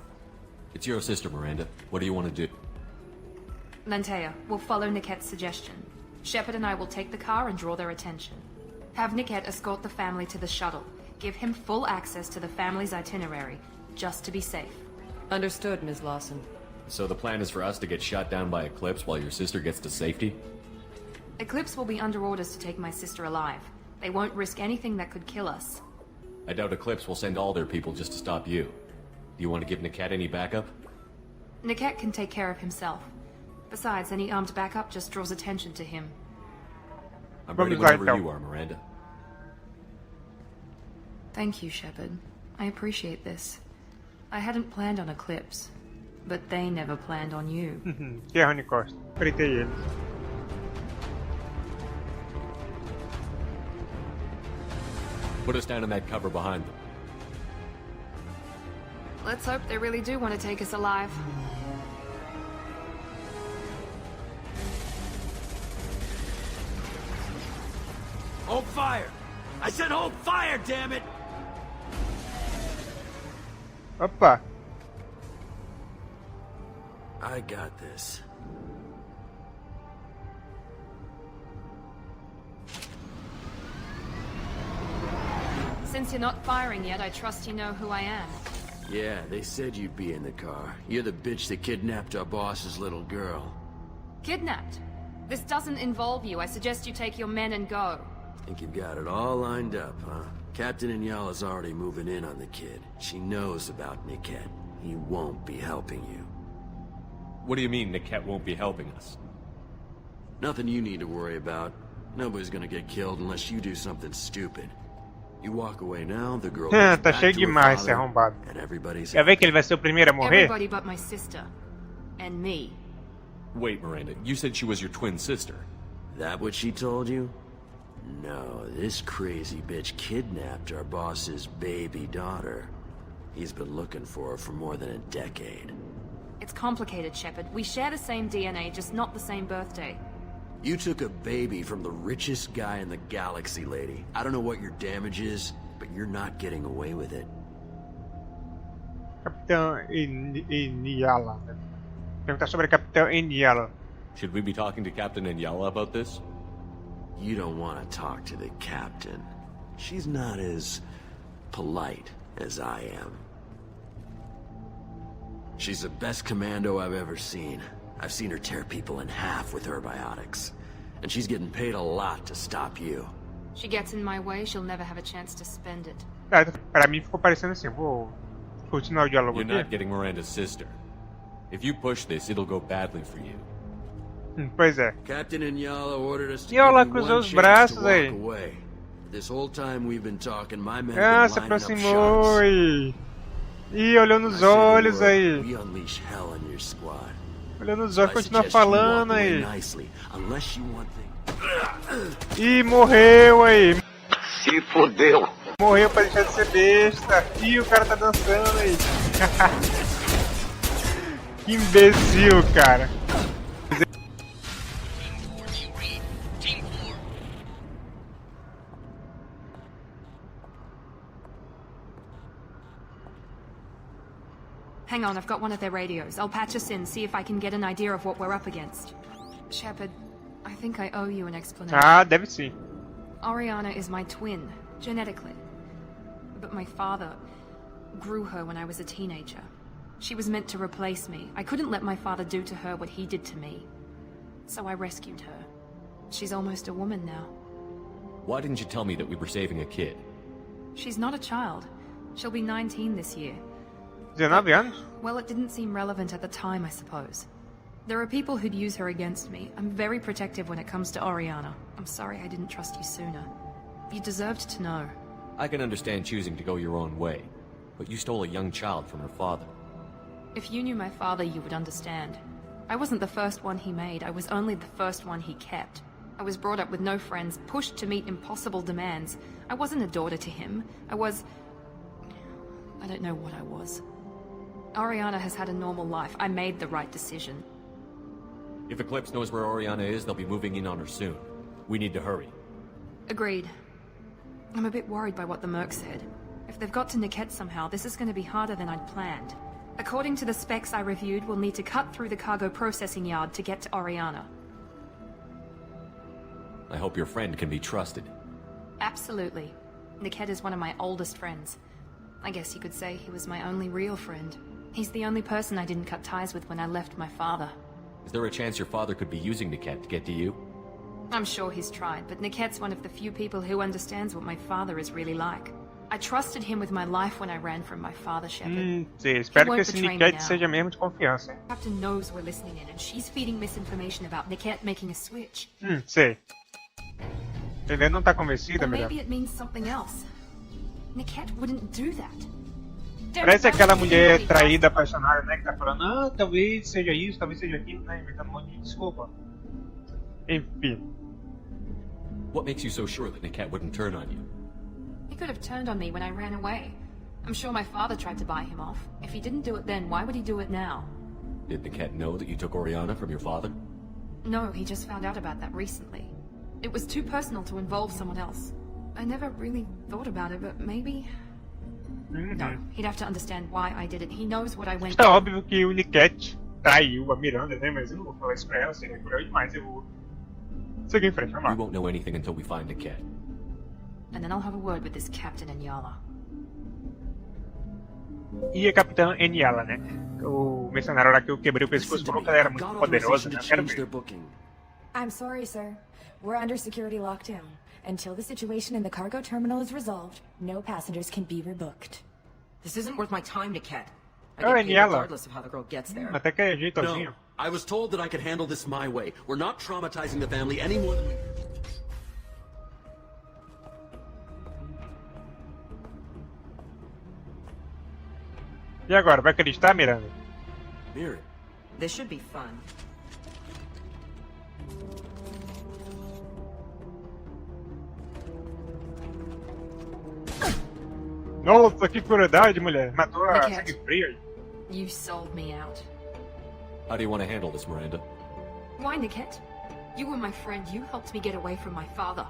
It's your sister, Miranda. What do you want to do? Lantea, we'll follow Niket's suggestion. Shepard and I will take the car and draw their attention. Have Niket escort the family to the shuttle. Give him full access to the family's itinerary, just to be safe. Understood, Ms. Lawson. So the plan is for us to get shot down by Eclipse while your sister gets to safety? Eclipse will be under orders to take my sister alive. They won't risk anything that could kill us. I doubt Eclipse will send all their people just to stop you. Do you want to give Niket any backup? Niket can take care of himself. Besides, any armed backup just draws attention to him. I'm ready whenever you are, Miranda. Thank you, Shepard. I appreciate this. I hadn't planned on Eclipse, but they never planned on you. Que é Rony Costa. Fritei ele. Put us down in that cover behind them. Let's hope they really do want to take us alive. Hold fire! I said hold fire, damn it! Opa! I got this. Since you're not firing yet, I trust you know who I am. Yeah, they said you'd be in the car. You're the bitch that kidnapped our boss's little girl. Kidnapped? This doesn't involve you. I suggest you take your men and go. Think you've got it all lined up, huh? Captain Inyala's already moving in on the kid. She knows about Niket. He won't be helping you. What do you mean Niket won't be helping us? Nothing you need to worry about. Nobody's gonna get killed unless you do something stupid. You walk away now, the girl goes Tá back cheio to her demais esse father, arrombado. and everybody's Quer ver que ele vai ser o primeiro a morrer? Everybody but my sister. And me. Wait, Miranda, you said she was your twin sister. That what she told you? No, this crazy bitch kidnapped our boss's baby daughter. He's been looking for her for more than a decade. It's complicated, Shepard. We share the same DNA, just not the same birthday. You took a baby from the richest guy in the galaxy, lady. I don't know what your damage is, but you're not getting away with it. Capitão Enyala. Perguntar sobre a Capitão Enyala. Should we be talking to Captain Enyala about this? You don't want to talk to the captain. She's not as polite as I am. She's the best commando I've ever seen. I've seen her tear people in half with her biotics. And she's getting paid a lot to stop you. She gets in my way, she'll never have a chance to spend it. Para mim ficou parecendo assim, vou continuar o diálogo You're aqui. not getting Miranda's sister. If you push this, it'll go badly for you. Pois é. Captain Enyala ordered us to Enyala give you cruzou one os chance braços to walk aí. away. This whole time we've been talking, my men Ah, have se been lining up aproximou shots. e... Ih, olhou nos olhos aí. We unleash hell on your squad. Olhou nos So olhos I e continua suggest you walk falando away aí. nicely, unless you want Ih, morreu aí. Se fodeu. Morreu pra deixar de ser besta. Ih, o cara tá dançando aí. Que imbecil, cara. Hang on, I've got one of their radios. I'll patch us in, see if I can get an idea of what we're up against. Shepard, I think I owe you an explanation. Ah, deve sim. Oriana is my twin, genetically. But my father grew her when I was a teenager. She was meant to replace me. I couldn't let my father do to her what he did to me. So I rescued her. She's almost a woman now. Why didn't you tell me that we were saving a kid? She's not a child. She'll be 19 this year. 19 anos? Well, it didn't seem relevant at the time, I suppose. There are people who'd use her against me. I'm very protective when it comes to Oriana. I'm sorry I didn't trust you sooner. You deserved to know. I can understand choosing to go your own way, but you stole a young child from her father. If you knew my father, you would understand. I wasn't the first one he made. I was only the first one he kept. I was brought up with no friends, pushed to meet impossible demands. I wasn't a daughter to him. I don't know what I was. Oriana has had a normal life. I made the right decision. If Eclipse knows where Oriana is, they'll be moving in on her soon. We need to hurry. Agreed. I'm a bit worried by what the Merc said. If they've got to Niket somehow, this is going to be harder than I'd planned. According to the specs I reviewed, we'll need to cut through the cargo processing yard to get to Oriana. I hope your friend can be trusted. Absolutely. Niket is one of my oldest friends. I guess you could say he was my only real friend. He's the only person I didn't cut ties with when I left my father. Is there a chance your father could be using Niket to get to you? I'm sure he's tried, but Niket's one of the few people who understands what my father is really like. I trusted him with my life when I ran from my father, Shepard. Sim, espero que esse Niket seja mesmo de confiança. The captain knows we're listening in, and she's feeding misinformation about Niket making a switch. Sei. Entendeu? Não tá convencida, Or melhor. maybe it means something else. Niket wouldn't do that. Parece aquela mulher traída, apaixonada, né? Que tá falando, ah, talvez seja isso, talvez seja aquilo, né? Inventando um monte de desculpa. Enfim. What makes you so sure that Niket wouldn't turn on you? He could have turned on me when I ran away. I'm sure my father tried to buy him off. If he didn't do it then, why would he do it now? Did Niket know that you took Oriana from your father? No, he just found out about that recently. It was too personal to involve someone else. I never really thought about it, but maybe... No, he'd have to understand why I did it. He knows what I went É through. óbvio que o Niket traiu a Miranda, né? Mas eu não vou falar isso pra ela, seria cruel demais. Eu vou seguir em frente, vamos lá. We won't know anything until we find Niket. And then I'll have a word with this Captain Enyala. E a Capitã Enyala, né? O mercenário lá que eu quebrei o pescoço falou que ela era muito poderosa, né? Eu quero ver. I'm sorry, sir. We're under security lockdown. Until the situation in the cargo terminal is resolved, no passengers can be rebooked. This isn't worth my time, Niket. I Oh, get paid Enyala. regardless of how the girl gets there. Até que é jeitosinho. No, I was told that I could handle this my way. We're not traumatizing the family any more than we... E agora, vai acreditar, Miranda? Mirror. This should be fun. Nossa, que crueldade, mulher. Matou a Niket. sangue frio aí. You sold me out. How do you want to handle this, Miranda? Why, Niket? You were my friend. You helped me get away from my father.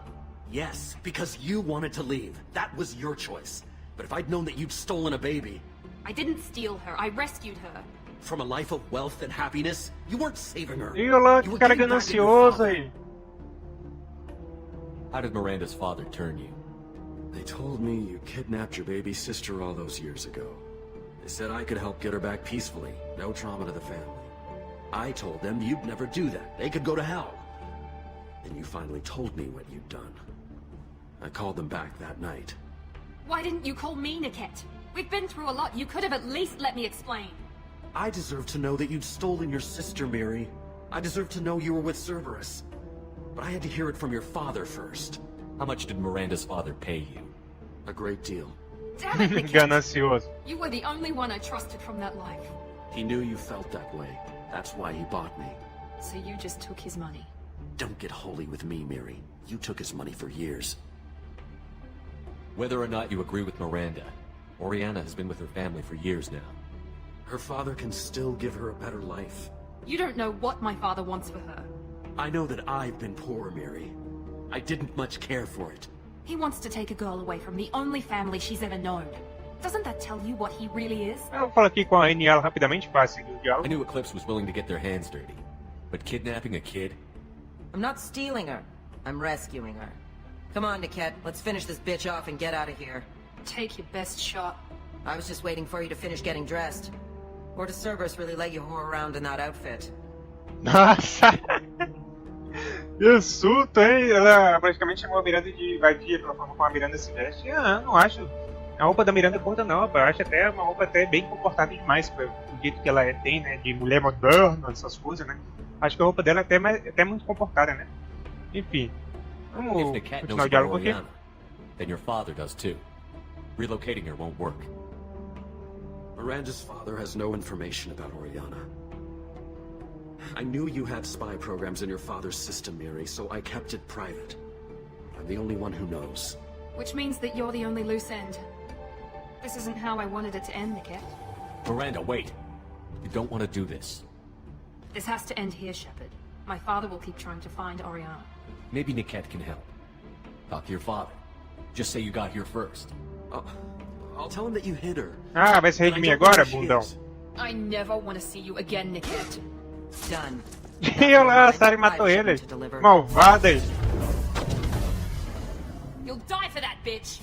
Yes, because you wanted to leave. That was your choice. But if I'd known that you'd stolen a baby... I didn't steal her. I rescued her. From a life of wealth and happiness, you weren't saving her. Ih, olha lá, You que were cara getting back at your ganancioso father. aí. How did Miranda's father turn you? They told me you kidnapped your baby sister all those years ago. They said I could help get her back peacefully. No trauma to the family. I told them you'd never do that. They could go to hell. Then you finally told me what you'd done. I called them back that night. Why didn't you call me, Niket? We've been through a lot. You could have at least let me explain. I deserve to know that you'd stolen your sister, Miri. I deserve to know you were with Cerberus. But I had to hear it from your father first. How much did Miranda's father pay you? A great deal. Damn it, Niket. Ganancioso. You were the only one I trusted from that life. He knew you felt that way. That's why he bought me. So you just took his money. Don't get holy with me, Miri. You took his money for years. Whether or not you agree with Miranda, Oriana has been with her family for years now. Her father can still give her a better life. You don't know what my father wants for her. I know that I've been poor, Miri. I didn't much care for it. He wants to take a girl away from the only family she's ever known. Doesn't that tell you what he really is? Eu vou falar aqui com a Aniela rapidamente para seguir o I diálogo. knew Eclipse was willing to get their hands dirty. But kidnapping a kid? I'm not stealing her. I'm rescuing her. Come on, Niket. Let's finish this bitch off and get out of here. Take your best shot. I was just waiting for you to finish getting dressed. Or does Cerberus really let you whore around in that outfit? Nossa! Que insulto, hein? Ela praticamente chamou a Miranda de vadia pela forma como a Miranda se veste. Ah, não acho. A roupa da Miranda curta não, eu acho até uma roupa até bem comportada demais pro jeito que ela tem, né? De mulher moderna, essas coisas, né? Acho que a roupa dela é até muito comportada, né? Enfim. If Vamos Niket continuar knows o diálogo about aqui. Oriana, then your father does too. Relocating her won't work. Miranda's father has no information about Oriana. I knew you had spy programs in your father's system, Miri, so I kept it private. I'm the only one who knows. Which means that you're the only loose end. This isn't how I wanted it to end, Niket. Miranda, wait! You don't want to do this. This has to end here, Shepard. My father will keep trying to find Oriana. Maybe Niket can help. Talk to your father. Just say you got here first. I'll tell him that you hid her. Ah, vai se redimir agora, bundão? I never want to see you again, Niket. Done. E olha lá, a Sari matou ele. Malvadas. You'll die for that, bitch!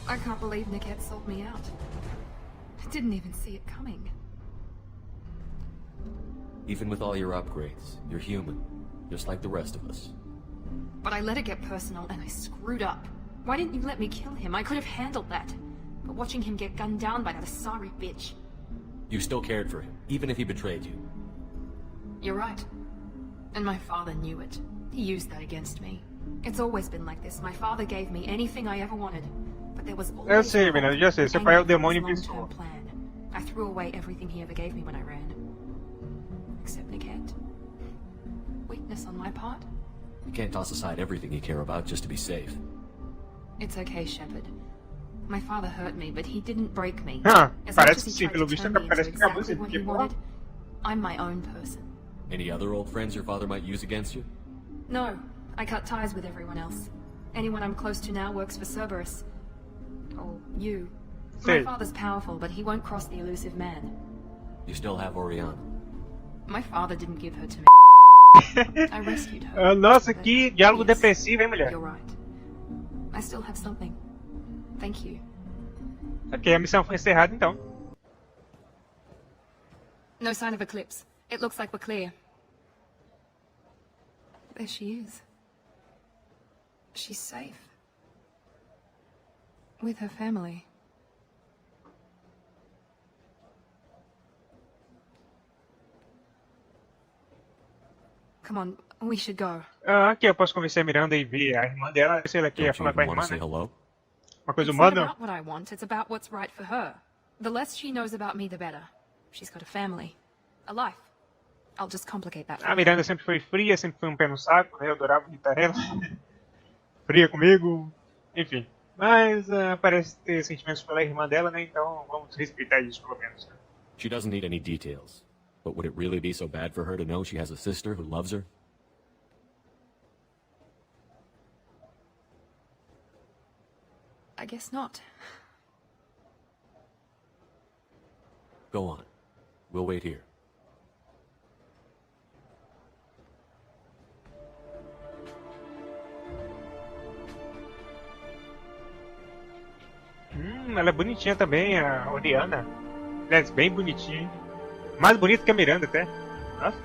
I can't believe Niket sold me out. I didn't even see it coming. Even with all your upgrades, you're human. Just like the rest of us. But I let it get personal and I screwed up. Why didn't you let me kill him? I could have handled that. But watching him get gunned down by that Asari bitch. You still cared for him, even if he betrayed you. You're right. And my father knew it. He used that against me. It's always been like this. My father gave me anything I ever wanted. But there was Eu always sei, menina, já sei. Seu pai é o demônio em long-term pessoa. plan. I threw away everything he ever gave me when I ran. Except Niket. Weakness on my part? You can't toss aside everything you care about just to be safe. It's okay, Shepard. My father hurt me, but he didn't break me. Ah, As much parece as que he sim, tried pelo to visto turn me into parece que acabou exactly esse what he tipo. wanted, I'm my own person. Any other old friends your father might use against you? No, I cut ties with everyone else. Anyone I'm close to now works for Cerberus. Or you. My Sei. father's powerful, but he won't cross the elusive man. You still have Oriana. My father didn't give her to me. I rescued her. Ah, nossa, que diálogo Yes, depressivo, hein, mulher? You're right. I still have something. Thank you. Ok, a missão foi encerrada então. No sign of Eclipse. It looks like we're clear. There she is. She's safe. With her family. Come on, we should go. Ah, aqui eu posso convencer a Miranda e ver a irmã dela. Se ela quer Don't you falar com a even want irmã, to say né? hello? Uma coisa It's not humana. about what I want, it's about what's right for her. The less she knows about me, the better. She's got a family. A life. I'll just complicate that. A Miranda sempre foi fria, sempre foi um pé no saco, né? Eu adorava irritar ela. Fria comigo. Enfim. Mas parece ter sentimentos pela irmã dela, né? Então vamos respeitar isso pelo menos. Né? She doesn't need any details. But would it really be so bad for her to know she has a sister who loves her? I guess not. Go on. We'll wait here. Ela é bonitinha também, a Oriana. Ela é bem bonitinha, hein? Mais bonita que a Miranda até. Nossa.